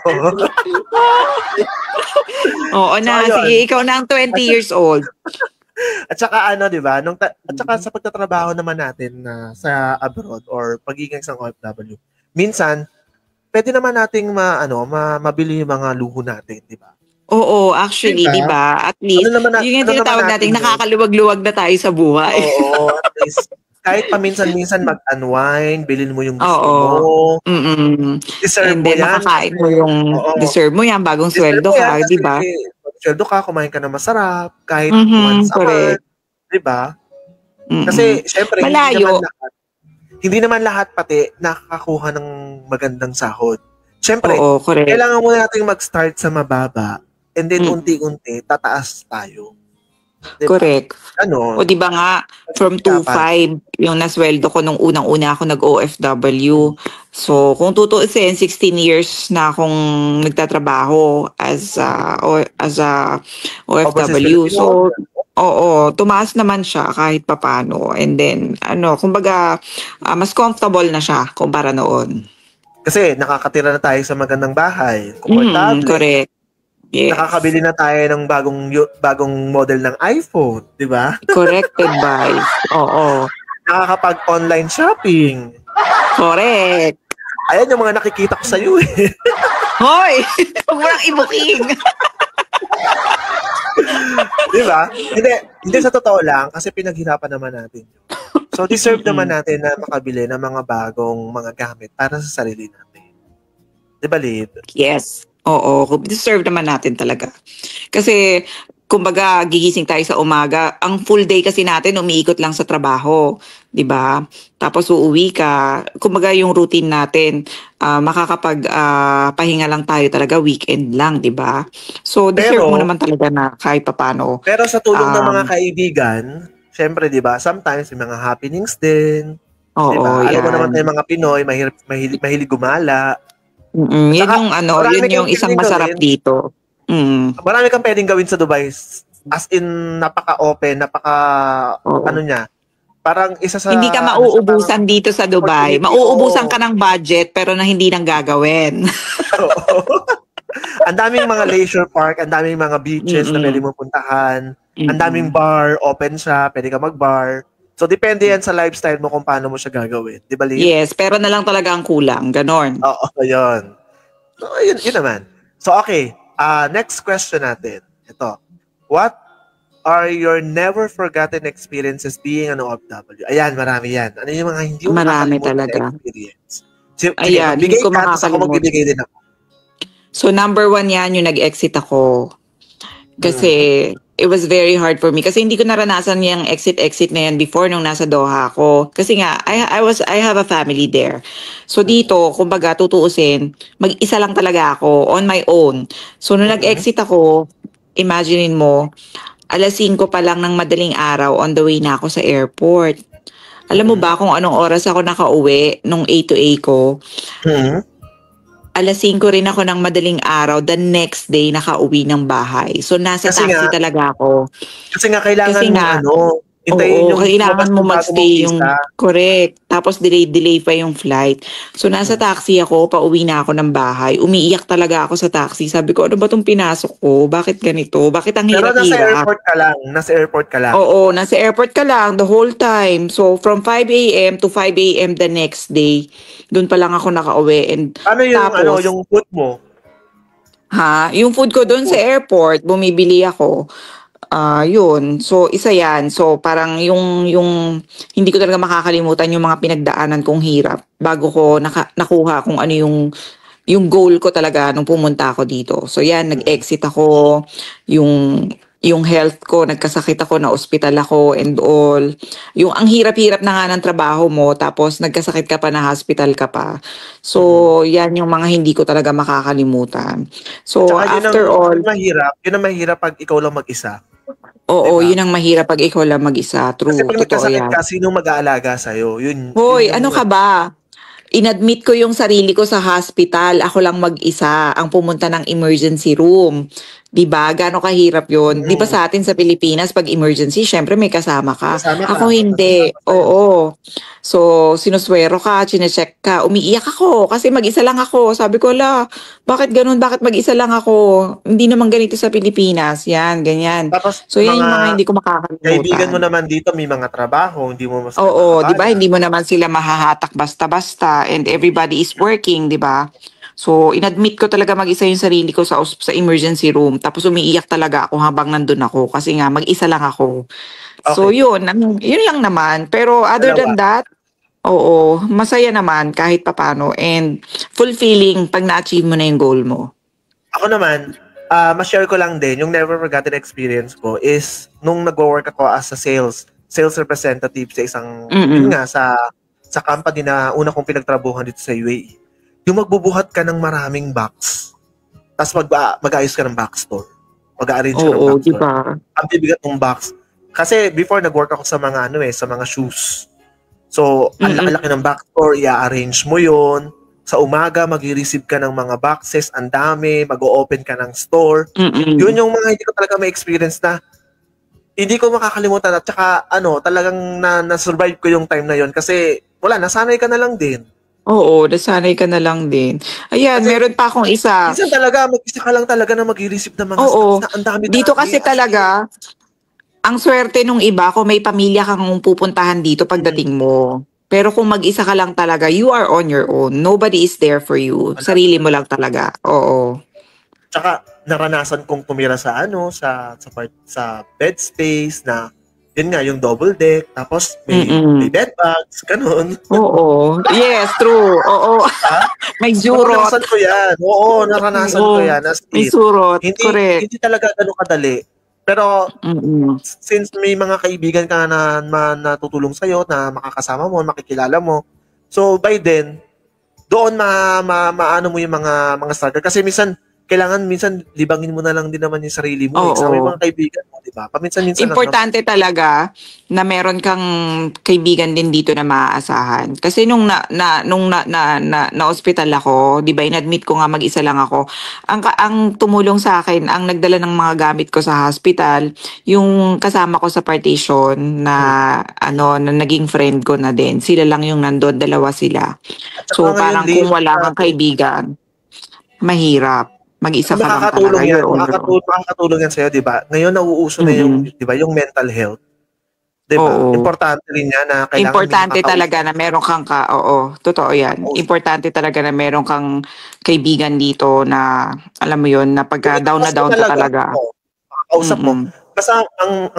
Oo na, sige, ikaw na ang 20 years old. At saka di ba? At saka sa pagtatrabaho naman natin sa abroad or pagiging isang OFW, minsan, pwede naman nating mabili yung mga luho natin, di ba? Oo, actually, di ba? At least, yung tinatawag natin, nakakaluwag-luwag na tayo sa buhay. Oo, at least, kahit paminsan-minsan mag-unwind, bilhin mo yung gusto mo. Deserve and mo then, yan. makakain mo yung deserve mo yan, bagong sweldo ka, di ba? Sweldo ka, kumain ka na masarap, kahit once a month, di ba? Kasi, syempre, hindi naman lahat pati nakakakuha ng magandang sahod. Siyempre, kailangan muna natin mag-start sa mababa and then unti-unti tataas tayo. Diba? Correct. Ano? O di ba nga, from 2.5 yung nasweldo ko nung unang-una ako nag-OFW. So, kung tutuusin, 16 years na akong nagtatrabaho as a Overseas OFW. Filipino. So, oo, tumaas naman siya kahit papano. And then, kumbaga, mas comfortable na siya kumpara noon. Kasi nakakatira na tayo sa magandang bahay. Komportable. Correct. Yes. Nakakabili na tayo ng bagong model ng iPhone, di ba? Correct advice. Oo. Nakakapag-online shopping. Correct. Ayan yung mga nakikita ko sa iyo eh. Hoy! Huwag mo lang i-booking. Di ba? Hindi sa totoo lang kasi pinaghirapan naman natin. So deserve naman natin na makabili ng mga bagong mga gamit para sa sarili natin. Di ba, Lid? Yes. Oo, deserve naman natin talaga. Kasi, kumbaga, gigising tayo sa umaga. Ang full day kasi natin, umiikot lang sa trabaho. 'Di ba? Tapos uuwi ka. Kumbaga, yung routine natin, pahinga lang tayo talaga, weekend lang, 'di ba? So, deserve mo naman talaga na kahit papano. Pero sa tulong ng mga kaibigan, syempre, 'di ba? Sometimes may mga happenings din. Oo, 'di ba? Alam mo yan. naman tayo mga Pinoy, mahilig gumala. Yun yung isang masarap dito. Marami kang pwedeng gawin sa Dubai. As in, napaka-open, ano niya. Parang isa sa... Hindi ka mauubusan dito sa Dubai. Mauubusan ka ng budget pero na hindi nang gagawin. Ang daming mga leisure park, ang daming mga beaches na pwede mo puntahan. Ang daming bar, open siya, pwede ka mag-bar. So, depende yan sa lifestyle mo kung paano mo siya gagawin. Di ba, Lee? Yes, pero na lang talaga ang kulang. Ganon. Oo, yun. So, yun naman. So, okay. Next question natin. Ito. What are your never forgotten experiences being an OFW? Ayan, marami yan. Ano yung mga hindi mo marami makakalimutan talaga. na experience? Sige, Ayan, bigay hindi ko ka, tapos ako magbibigay din ako. So, number 1 yan, yung nag-exit ako. Kasi, it was very hard for me. Kasi hindi ko naranasan yung exit na yan before nung nasa Doha ako. Kasi nga, I have a family there. So, dito, kumbaga, tutuusin, mag-isa lang talaga ako, on my own. So, nung nag-exit ako, imaginein mo, 5:00 pa lang ng madaling araw, on the way na ako sa airport. Alam mo ba kung anong oras ako nakauwi nung A2A ko? 5:00 rin ako ng madaling araw, the next day nakauwi ng bahay. So nasa taxi talaga ako. Kasi nga kailangan hintayin yung kailangan mo mag-stay yung correct. Tapos delay pa yung flight. So nasa taxi ako, pauwi na ako ng bahay. Umiiyak talaga ako sa taxi. Sabi ko, ano ba tong pinasok ko? Bakit ganito? Bakit ang hirap-hirap? Pero nasa airport ka lang. Oo, nasa airport ka lang the whole time. So from 5 a.m. to 5 a.m. the next day, doon pa lang ako nakauwi. And ano yung food mo? Yung food ko doon sa airport, bumibili ako. Yun. So, isa yan. So, parang yung hindi ko talaga makakalimutan yung mga pinagdaanan kong hirap bago ko nakuha kung ano yung goal ko talaga nung pumunta ako dito. So, yan, nag-exit ako, yung health ko, nagkasakit ako, na ospital ako and all. Yung ang hirap-hirap na nga ng trabaho mo, tapos nagkasakit ka pa, na hospital ka pa. So, yan yung mga hindi ko talaga makakalimutan. So, tsaka after all... Yun ang mahirap pag ikaw lang mag-isa. Oo, diba? Yun ang mahirap pag ikaw lang mag-isa. True, kasi pag nagkasakit yan. ka, sino mag-aalaga sa'yo? Hoy, ano ka ba? Inadmit ko yung sarili ko sa hospital. Ako lang mag-isa ang pumunta ng emergency room. Diba? Gano'ng kahirap yun? Diba sa atin sa Pilipinas, pag emergency, syempre may kasama ka. Ako hindi. Oo. So, sinuswero ka, chinecheck ka, umiiyak ako kasi mag-isa lang ako. Sabi ko, bakit ganun? Bakit mag-isa lang ako? Hindi naman ganito sa Pilipinas. Yan, ganyan. Tapos, so, yan yung mga hindi ko makakalimutan. Kaibigan mo naman dito, may mga trabaho, hindi mo mas. Oo, di ba? Hindi mo naman sila mahahatak basta-basta and everybody is working, di ba? So, inadmit ko talaga mag-isa yung sarili ko sa emergency room. Tapos umiiyak talaga ako habang nandun ako kasi nga mag-isa lang ako. Okay. So, yun lang naman. Pero other than that, oo, masaya naman kahit papano and fulfilling pag na-achieve mo na yung goal mo. Ako naman, ma-share ko lang din, yung never forgotten experience ko is nung nag-work ako as a sales representative sa isang, yun nga, sa company na una kong pinagtrabuhan dito sa UAE. Yung magbubuhat ka ng maraming box, tapos mag-ayos ka ng box store. Mag-arrange ka ng Oo, box di doon. ba? Ang bibigat ng box. Kasi before nag-work ako sa mga sa mga shoes. So, ang laki-laki ng box store, i-arrange mo 'yon. Sa umaga, mag-receive ka ng mga boxes, ang dami, mag-o-open ka ng store. Yun yung mga hindi ko talaga ma-experience na hindi ko makakalimutan at saka talagang na-survive ko yung time na yon kasi wala, nasanay ka na lang din. Oo, nasanay ka na lang din. Ayan, Kasi meron pa akong isa. minsan talaga, mag-isa ka lang talaga na mag-receive ng mga Oo, stocks na ang dami-dami. dito kasi talaga, ang swerte nung iba, kung may pamilya kang pupuntahan dito pagdating mo. Pero kung mag-isa ka lang talaga, you are on your own. Nobody is there for you. Sarili mo lang talaga. Oo. Tsaka naranasan kong tumira sa sa bed space na yun nga yung double deck tapos may bed bugs ganun. Oo. Yes, true. Oo. May surot. Naranasan ko yan. Oo, naranasan ko yan. As May in, surot. Correct. hindi talaga ganun kadali. Pero since may mga kaibigan ka na natutulong sa'yo, na makakasama mo, makikilala mo, so by then, doon maano mo yung mga struggle. Kasi minsan libangin mo na lang din naman yung sarili mo. Sa may mga kaibigan mo, di ba? Paminsan-minsan importante talaga na meron kang kaibigan din dito na maaasahan. Kasi nung na hospital ako, di ba, inadmit ko nga mag-isa lang ako. Ang tumulong sa akin, ang nagdala ng mga gamit ko sa hospital, yung kasama ko sa partition na na naging friend ko na din. Sila lang yung nandun, dalawa sila. So parang kung wala kang kaibigan, mahirap. Mag-isa ka lang talaga. Makakatulong yan sa'yo, di ba? Ngayon, nauuso na yung, di ba, yung mental health. Di ba? Importante rin yan na kailangan importante talaga na meron kang totoo yan. Importante talaga na meron kang kaibigan dito na, alam mo yun, na pagka down na down ka talaga. Makakausap mo. Basta ang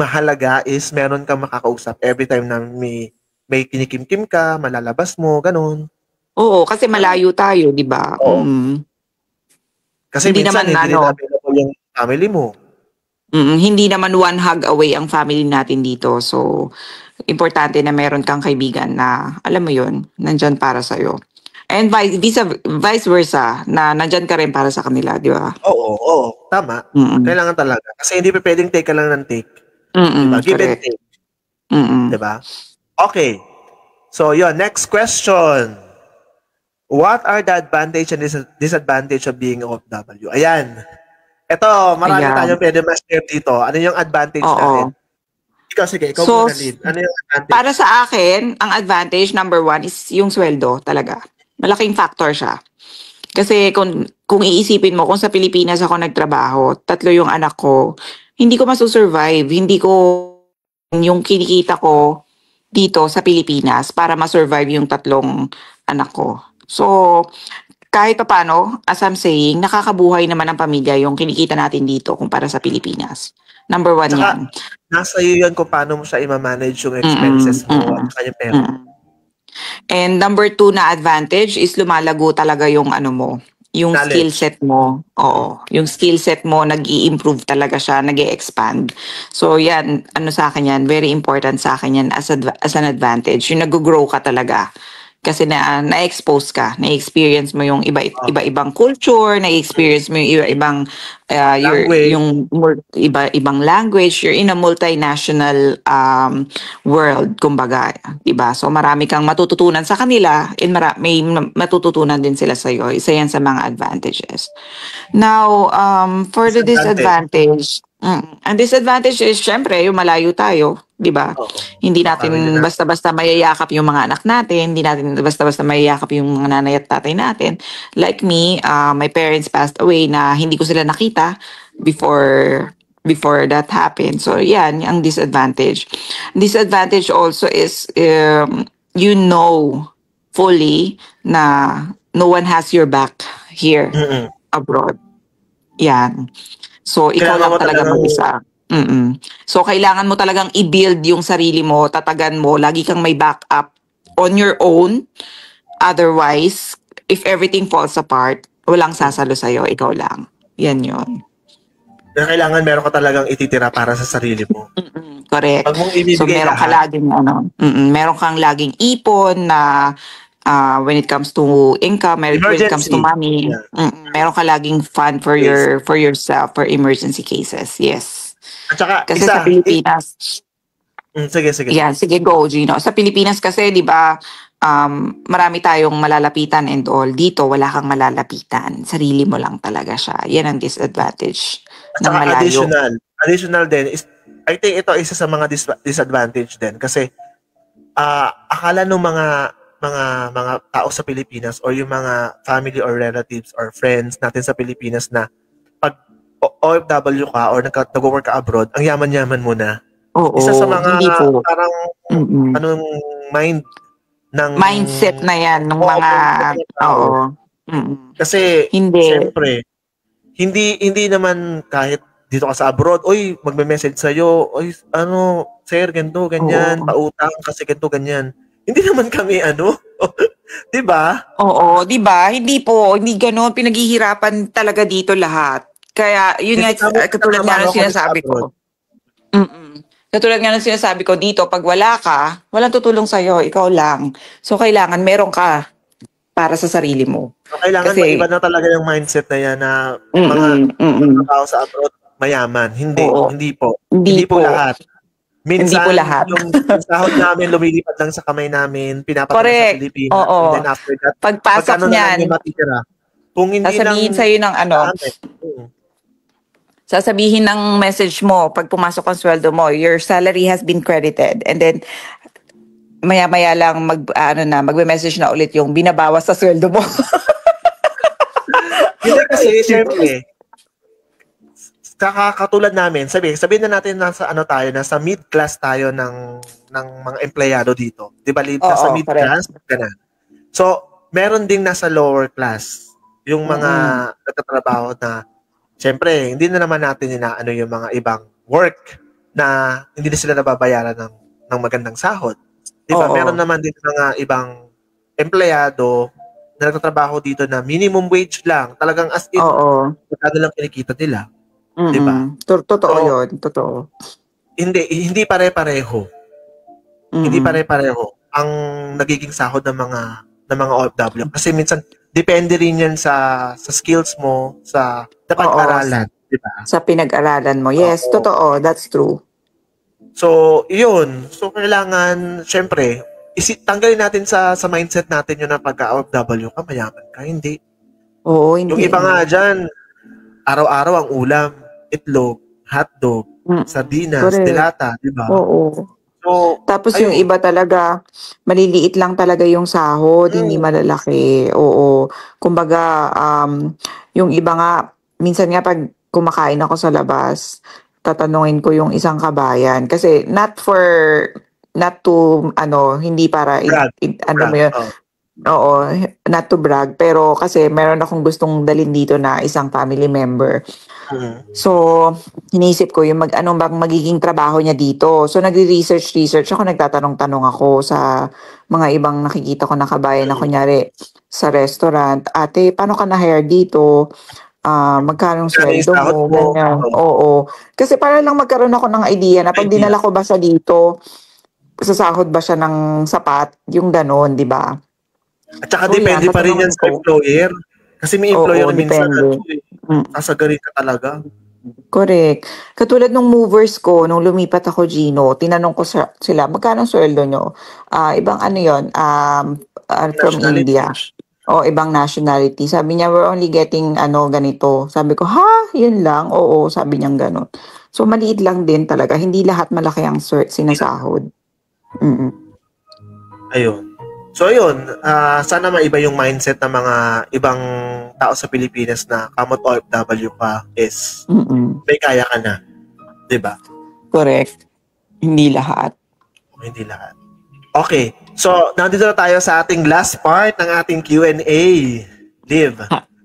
mahalaga is meron kang makakausap every time na may kinikimkim ka, malalabas mo, ganun. Oo, kasi malayo tayo, di ba? Kasi hindi minsan hindi available yung family mo. Hindi naman one hug away ang family natin dito. So, importante na meron kang kaibigan na, alam mo yun, nandyan para sa'yo. And vice versa, na nandyan ka rin para sa kanila, di ba? Oo, tama. Kailangan talaga. Kasi hindi pa pwedeng take ka lang ng take. Diba? Give and take. Diba? Okay. So, yun. Next question. What are the advantage and disadvantage of being OFW? Ayan. Ito, marami tayong pwede ma-share dito. Ano yung advantage natin? Ikaw muna, Lynn. Ano yung advantage? Para sa akin, ang advantage, number 1, is yung sweldo talaga. Malaking factor siya. Kasi kung iisipin mo, kung sa Pilipinas ako nagtrabaho, 3 yung anak ko, hindi ko masusurvive. Hindi ko yung kinikita ko dito sa Pilipinas para ma-survive yung 3 anak ko. So, kahit pa paano, as I'm saying, nakakabuhay naman ang pamilya yung kinikita natin dito kumpara sa Pilipinas. Number 1 yan. Nasa iyo yan kung paano mo siya i-manage yung expenses mo at kanya pera. And number 2 na advantage is lumalago talaga yung yung skill set mo. Oo. Yung skill set mo, nag-i-improve talaga siya, nag-i-expand. So yan, sa akin yan, very important sa akin yan as an advantage. Yung nag-grow ka talaga. Kasi na-expose ka, na-experience mo yung iba-ibang culture, na-experience mo yung iba-ibang iba-ibang language, you're in a multinational world, kumbaga, diba? So marami kang matututunan sa kanila and may matututunan din sila sa iyo. Isa yan sa mga advantages. Now, for the disadvantage, ang disadvantage is syempre yung malayo tayo, 'di ba? Hindi natin basta-basta mayayakap yung mga anak natin, hindi natin basta-basta mayayakap yung mga nanay at tatay natin. Like me, my parents passed away na hindi ko sila nakita before that happened. So yan, ang disadvantage. Disadvantage also is fully na no one has your back here abroad. Yan. So, ikaw lang talaga mag-isa. So, kailangan mo talagang i-build yung sarili mo, tatagan mo, lagi kang may backup on your own. Otherwise, if everything falls apart, walang sasalo sa'yo, ikaw lang. Yan yun. Kailangan meron ka talagang ititira para sa sarili mo. Correct. Pag mong ibibigay so, meron kang laging ipon na when it comes to income, when it comes to Emergency. money, Yeah. meron ka laging fund for yourself for emergency cases. Yes. At saka, Kasi isa, sa Pilipinas, sige. yeah, sige go, Gino. Sa Pilipinas kasi, di ba, marami tayong malalapitan and all. Dito, wala kang malalapitan. Sarili mo lang talaga siya. Yan ang disadvantage At ng saka malayo. additional din is, I think ito isa sa mga disadvantage din kasi akala ng mga tao sa Pilipinas or yung mga family or relatives or friends natin sa Pilipinas na pag OFW ka or nag-work ka abroad, ang yaman-yaman mo na. Oo, Isa sa mga hindi po. parang anong mindset na yan ng mga tao. Kasi hindi. Siyempre, hindi naman kahit dito ka sa abroad, oy, magme-message sa'yo, oy, sir, ganito, ganyan, pautang kasi ganito, ganyan. Hindi naman kami, 'di ba? Oo, 'di ba? Hindi po, hindi ganoon, pinaghihirapan talaga dito lahat. Kaya, yun nga, katulad nga ng sinasabi ko. Katulad nga ng sinasabi ko dito, pag wala ka, walang tutulong sa'yo, ikaw lang. So, kailangan meron ka para sa sarili mo. So, kailangan maiba na talaga yung mindset na yan na mga tao sa abroad mayaman. Hindi po. Hindi po lahat. Minsan, hindi po lahat. yung sahod namin lumilipat lang sa kamay namin, pinapadala sa Pilipinas. And then after that, pagpasok niyan, kung hindi sasabihin lang sa'yo ng sasabihin ng message mo pag pumasok ang sweldo mo, your salary has been credited. And then, maya-maya lang magme-message na ulit yung binabawas sa sweldo mo. Hindi kasi, syempre, katulad namin, sabihin na natin nasa nasa mid-class tayo ng mga empleyado dito. 'Di ba? Nasa mid-class ka na. So, meron ding nasa lower class, yung mga nagtatrabaho na syempre, hindi na naman natin inaano yung mga ibang work na hindi na sila nababayaran ng magandang sahod. 'Di ba? Meron naman din mga ibang empleyado na nagtatrabaho dito na minimum wage lang, talagang as in magkano lang kinikita nila. Diba? Totoo yun. Totoo. Hindi pare-pareho. Hindi pare-pareho ang nagiging sahod ng mga OFW. Kasi minsan, depende rin yan sa skills mo, sa pag-aralan. Diba? Sa pinag-aralan mo. Yes, totoo. That's true. So, yun. So, kailangan, syempre, tanggalin natin sa mindset natin yun na pagka-OFW ka, mayaman ka. Hindi. Oo, hindi. Yung iba nga dyan, araw-araw ang ulam, itlog, hotdog, sardinas, dilata, di ba? Oo. So, tapos yung iba talaga, maliliit lang talaga yung sahod, hindi malalaki. Oo. Kumbaga, yung iba nga, minsan nga pag kumakain ako sa labas, tatanungin ko yung isang kabayan. Kasi not to, hindi para, mo yun. Oo, not to brag, pero kasi meron akong gustong dalhin dito na isang family member. So, hinisip ko yung anong bang magiging trabaho niya dito. So, nagre-research ako, nagtatanong-tanong ako sa mga ibang nakikita ko na kabayan na kunyari sa restaurant, ate, paano ka na-hire dito? Magkano sweldo mo? Ganyan. Oo. Kasi para lang magkaroon ako ng idea na pag dinala ko ba siya dito, sasahod ba siya ng sapat? Yung ganon, di ba? At saka depende pa rin yan sa employer. Kasi may employer minsan sasagarin ka talaga. Correct. Katulad nung movers ko, nung lumipat ako, Gino, tinanong ko sila, magkano sweldo nyo? Ibang yon from India. O ibang nationality. Sabi niya, we're only getting ganito. Sabi ko, yun lang? Oo, sabi niya ganon. So, maliit lang din talaga. Hindi lahat malaki ang sinasahod. Ayun. So, ayun. Sana maiba yung mindset ng mga ibang tao sa Pilipinas na kamot OFW ka is may kaya ka na. Diba? Correct. Hindi lahat. Hindi lahat. Okay. So, nandito na tayo sa ating last part ng ating Q&A. Liv,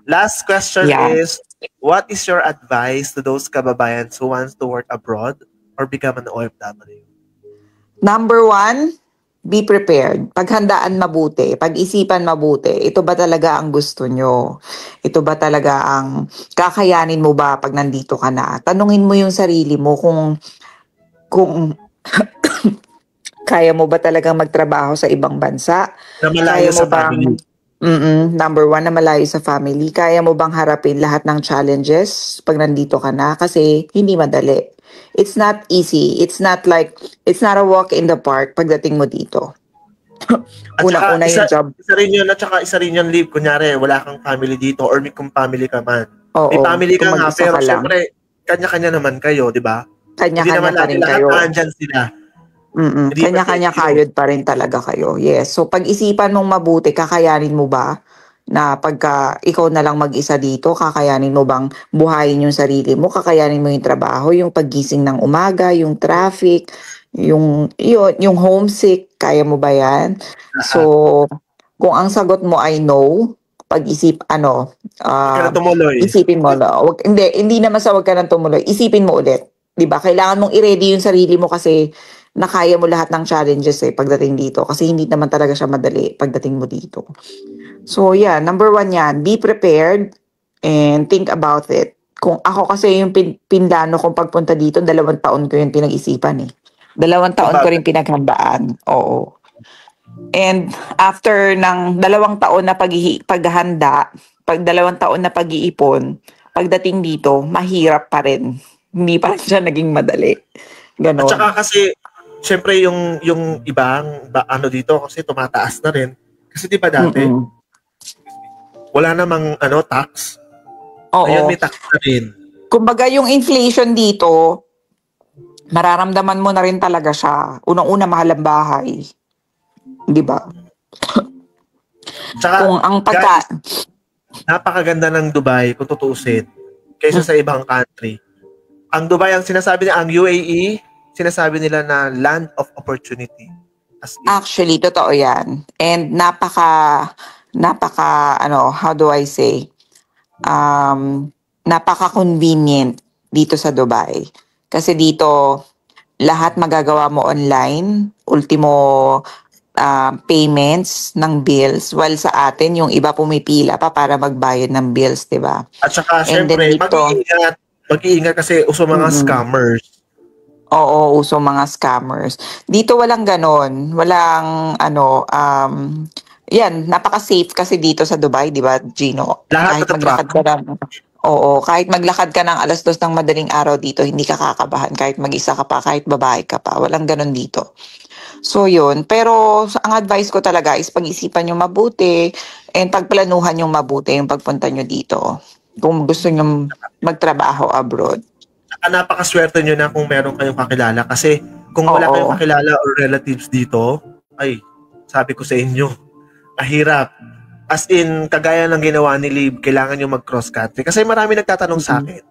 last question is, what is your advice to those kababayans who wants to work abroad or become an OFW? Number 1, be prepared. Paghandaan mabuti, pag-isipan mabuti. Ito ba talaga ang gusto nyo? Ito ba talaga ang kakayanin mo ba pag nandito ka na? Tanungin mo yung sarili mo kung Kaya mo ba talagang magtrabaho sa ibang bansa? Na malayo Kaya mo sa bang family. number one, na malayo sa family. Kaya mo bang harapin lahat ng challenges pag nandito ka na? Kasi hindi madali. It's not easy. It's not a walk in the park pagdating mo dito. At saka, Unang-una yung job. isa rin yun, at saka isa rin yung leave. Kunyari, wala kang family dito or may kung family ka man. May Oo, family ka kung nga, mag-isa pero ka lang. syempre, kanya-kanya naman kayo, di ba? Hindi Kanya-kanya naman pa lagi rin lahat kayo. andyan sila. Hindi ba Kanya-kanya kayod pa rin talaga kayo. Yes. So pag-isipan mong mabuti, kakayanin mo ba na pagka ikaw na lang mag-isa dito, kakayanin mo bang buhayin yung sarili mo, kakayanin mo yung trabaho, yung paggising ng umaga, yung traffic, yung homesick, kaya mo ba yan? So, kung ang sagot mo ay no, Huwag ka na tumuloy. isipin mo, no? Hindi naman sa wag ka nang tumuloy, isipin mo ulit. 'Di ba? Kailangan mong i-ready yung sarili mo kasi na kaya mo lahat ng challenges pagdating dito. Kasi hindi naman talaga siya madali pagdating mo dito. So, yeah, number one yan, be prepared and think about it. Kung ako kasi yung pinlano kong pagpunta dito, 2 taon ko yung pinag-isipan eh. 2 taon ko rin pinaghandaan. Oo. And after ng 2 taon na paghahanda, 2 taon na pag-iipon, pagdating dito, mahirap pa rin. Hindi pa rin siya naging madali. Ganon. At saka kasi, syempre yung ibang ano dito kasi tumataas na rin. Kasi di ba dati, wala namang tax. Oo. Ngayon may tax na rin. Kumbaga yung inflation dito, mararamdaman mo na rin talaga siya. Unang-una, mahal ang bahay. Di ba? Tsaka, Kung ang guys, napakaganda ng Dubai kung tutuusin kaysa sa ibang country. Ang Dubai, ang sinasabi niya, ang UAE, sinasabi nila na land of opportunity. Actually, totoo yan. And napaka, how do I say, napaka-convenient dito sa Dubai. Kasi dito, lahat magagawa mo online, ultimo payments ng bills, while sa atin, yung iba pumipila pa para magbayad ng bills, di ba? At saka, syempre, mag-iingat kasi uso mga scammers. Oo, uso mga scammers. Dito walang ganon. Walang, yan, napaka-safe kasi dito sa Dubai, di ba, Gino? Lahat Kahit maglakad ka ng, kahit maglakad ka ng 2:00 ng madaling araw dito, hindi ka kakabahan. Kahit mag-isa ka pa, kahit babae ka pa. Walang ganon dito. So, yun. Pero, ang advice ko talaga is pag-isipan nyo mabuti and pagplanuhan nyo mabuti yung pagpunta nyo dito. Kung gusto nyo magtrabaho abroad. Saka napakaswerte nyo na kung meron kayong kakilala. Kasi kung wala kayong kakilala or relatives dito, ay, sabi ko sa inyo, mahirap. As in, kagaya ng ginawa ni Liv, kailangan nyo mag-cross country. Kasi marami nagtatanong sa akin.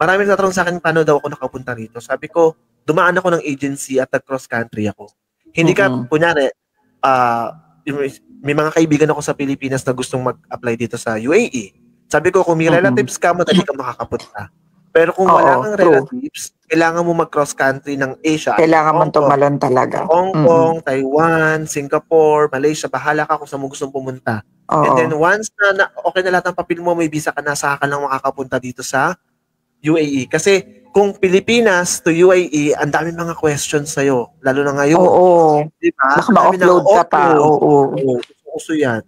Marami nagtatanong sa akin, paano daw ako nakapunta rito? Sabi ko, dumaan ako ng agency at nag-cross country ako. Hindi ka, kunyari, may mga kaibigan ako sa Pilipinas na gustong mag-apply dito sa UAE. Sabi ko, kung may relatives ka, madali ka makakapunta. Pero kung wala kang relatives, kailangan mo mag-cross country ng Asia. Kailangan mo tumalon talaga. Hong Kong, Taiwan, Singapore, Malaysia, bahala ka kung saan mo gustong pumunta. And then once na okay na lahat ng papel mo, may visa ka na, saka ka lang makakapunta dito sa UAE. Kasi kung Pilipinas to UAE, ang dami mga questions sa'yo. Lalo na ngayon. Oo. Diba? Baka ma-offload ka pa. Oo. Uso yan.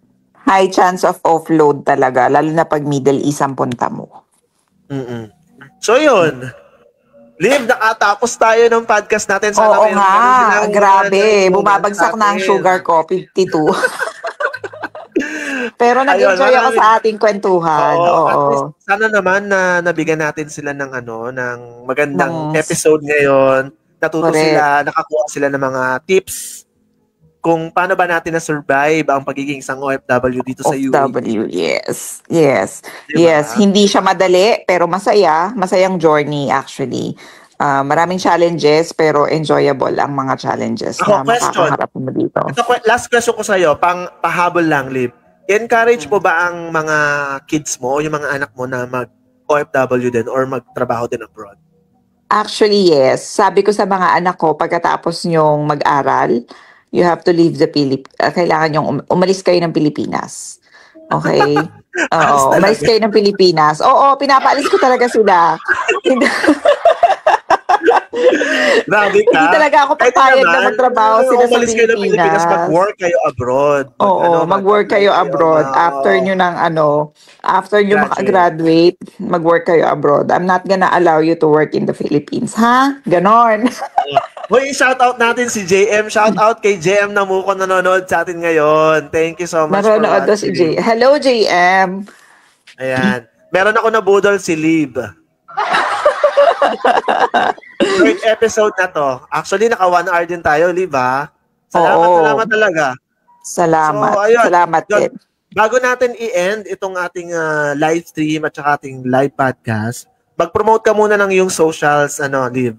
High chance of offload talaga. Lalo na pag Middle East ang punta mo. So yun. Liv, nakatapos tayo ng podcast natin. Sana Oo nga. Grabe. Bumabagsak na ang sugar ko. 52. Pero nag-enjoy ako sa ating kwentuhan. Oo. Sana naman na nabigyan natin sila ng ng magandang episode ngayon. Natuto sila, nakakuha sila ng mga tips kung paano ba natin na-survive ang pagiging isang OFW dito sa UAE. OFW, yes. Diba? Yes, hindi siya madali pero masayang journey actually. Maraming challenges pero enjoyable ang mga challenges na makakaharap mo dito. Last question ko sa'yo, pahabol lang, Liv. Encourage mo ba ang mga kids mo o yung mga anak mo na mag-OFW din or magtrabaho din abroad? Actually, yes. Sabi ko sa mga anak ko, pagkatapos nyong mag-aral, you have to leave the Philippines. Kailangan nyong umalis kayo ng Pilipinas. Okay? Oo, umalis kayo ng Pilipinas. Oo, pinapaalis ko talaga sila. Grabe ka. Hindi talaga ako Kahit papayag na naman, magtrabaho kung sila sa umalis kayo ng Pilipinas, Pilipinas. mag-work kayo abroad. Oo, mag-work kayo abroad. After nyo ng after nyo makagraduate, mag-work kayo abroad. I'm not gonna allow you to work in the Philippines. Ha? Ganon. Hoy, shoutout natin si JM. Shoutout kay JM Namuko nanonood sa atin ngayon. Thank you so much for Nanonood daw si watching. Hello, JM. Ayan. Meron ako nabudol si Lib. Third episode na to. Actually, naka 1 hour din tayo, Lib, ha? Salamat talaga. Salamat. So, ayun. Salamat din. Bago natin i-end itong ating live stream at saka ating live podcast, mag-promote ka muna ng yung socials, Lib.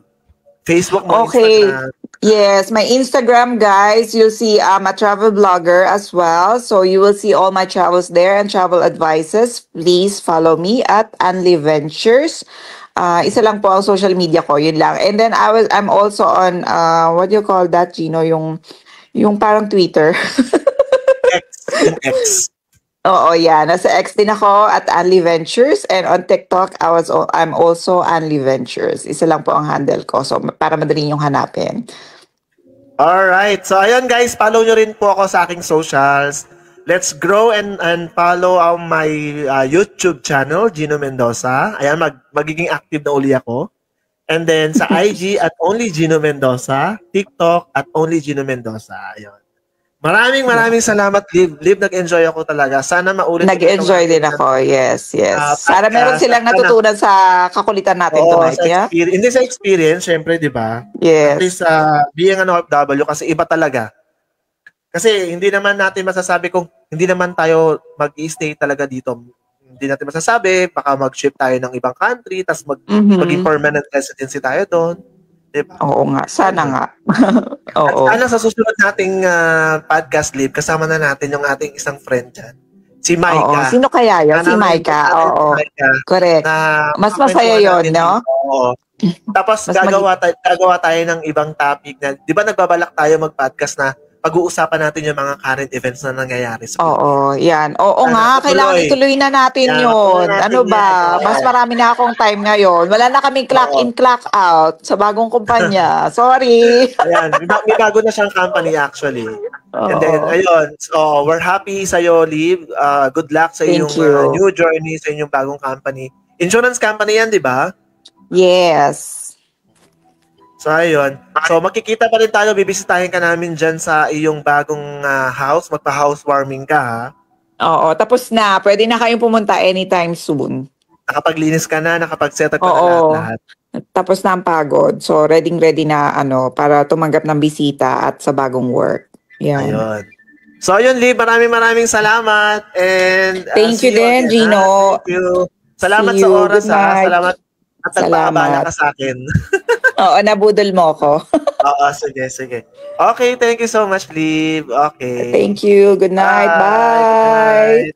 Facebook mo, Okay. Instagram. Yes, my Instagram, guys, you'll see I'm a travel blogger as well. So you will see all my travels there and travel advices. Please follow me at Anli Ventures. Isa lang po ang social media ko, yun lang. And then I'm also on what do you call that, Gino? Yung parang Twitter. Yung X. Oo, yeah. Nasa X din ako at Anli Ventures, and on TikTok, I'm also Anli Ventures. Isa lang po ang handle ko, so para madali yung hanapin. Alright. So, ayun guys, follow nyo rin po ako sa aking socials. Let's grow and follow my YouTube channel, Gino Mendoza. Ayan, magiging active na uli ako. And then sa IG at Only Gino Mendoza, TikTok at Only Gino Mendoza. Ayun. Maraming salamat, Liv. Liv, nag-enjoy ako talaga. Sana maulit. Nag-enjoy din ako, yes. Sana meron silang natutunan sa kakulitan natin tonight, yeah? Hindi sa experience, syempre, di ba? Yes. At least, being an OFW, kasi iba talaga. Kasi hindi naman natin masasabi kung hindi naman tayo mag-i-stay talaga dito. Hindi natin masasabi, baka mag-ship tayo ng ibang country, tapos maging permanent residency tayo doon. Diba? Oo nga, sana nga. Oo. At sana sa susunod nating podcast, Liv, kasama na natin yung ating isang friend dyan. Si Maika. Oo. Sino kaya yun? Si Maika. Oo. Correct. Mas masaya yun, no? Oo. Tapos gagawa tayo ng ibang topic na, di ba nagbabalak tayo mag-podcast na pag-uusapan natin yung mga current events na nangyayari sa Oo, yan. Oo nga, kailangan ituloy na natin yun. Ano ba? Mas marami na akong time ngayon. Wala na kaming clock in, clock out sa bagong kumpanya. Sorry. Ayan, may bago na siyang company actually. And then, ayun. So, we're happy sa'yo, Liv. Good luck sa iyong new journey, sa inyong bagong company. Insurance company yan, di ba? Yes. So, ayun. So, makikita pa rin tayo. Bibisitahin ka namin dyan sa iyong bagong house. Magpa-housewarming ka, ha? Oo, tapos na. Pwede na kayong pumunta anytime soon. Nakapaglinis ka na, nakapag-set up ka na lahat. Tapos na ang pagod. So, ready na para tumanggap ng bisita at sa bagong work. Yan. Ayun. So, ayun, Liv. Maraming salamat. And thank you din, Gino. Thank you. Salamat sa oras, ha? Salamat at nagpaabala ka sa akin. Oo, nabudol mo ako. Oo, sige. Okay, thank you so much, Liv. Okay. Thank you. Good night. Bye.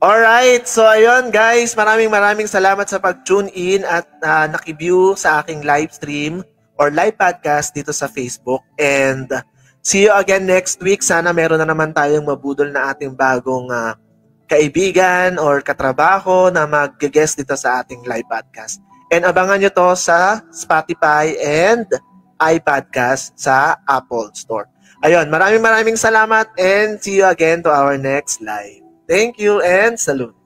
Alright, so ayun guys, maraming salamat sa pag-tune in at nakiview sa aking live stream or live podcast dito sa Facebook. And see you again next week. Sana meron na naman tayong mabudol na ating bagong kaibigan or katrabaho na mag-guest dito sa ating live podcast. And abangan nyo to sa Spotify and iPodcast sa Apple Store. Ayun, maraming salamat and see you again to our next live. Thank you and salute.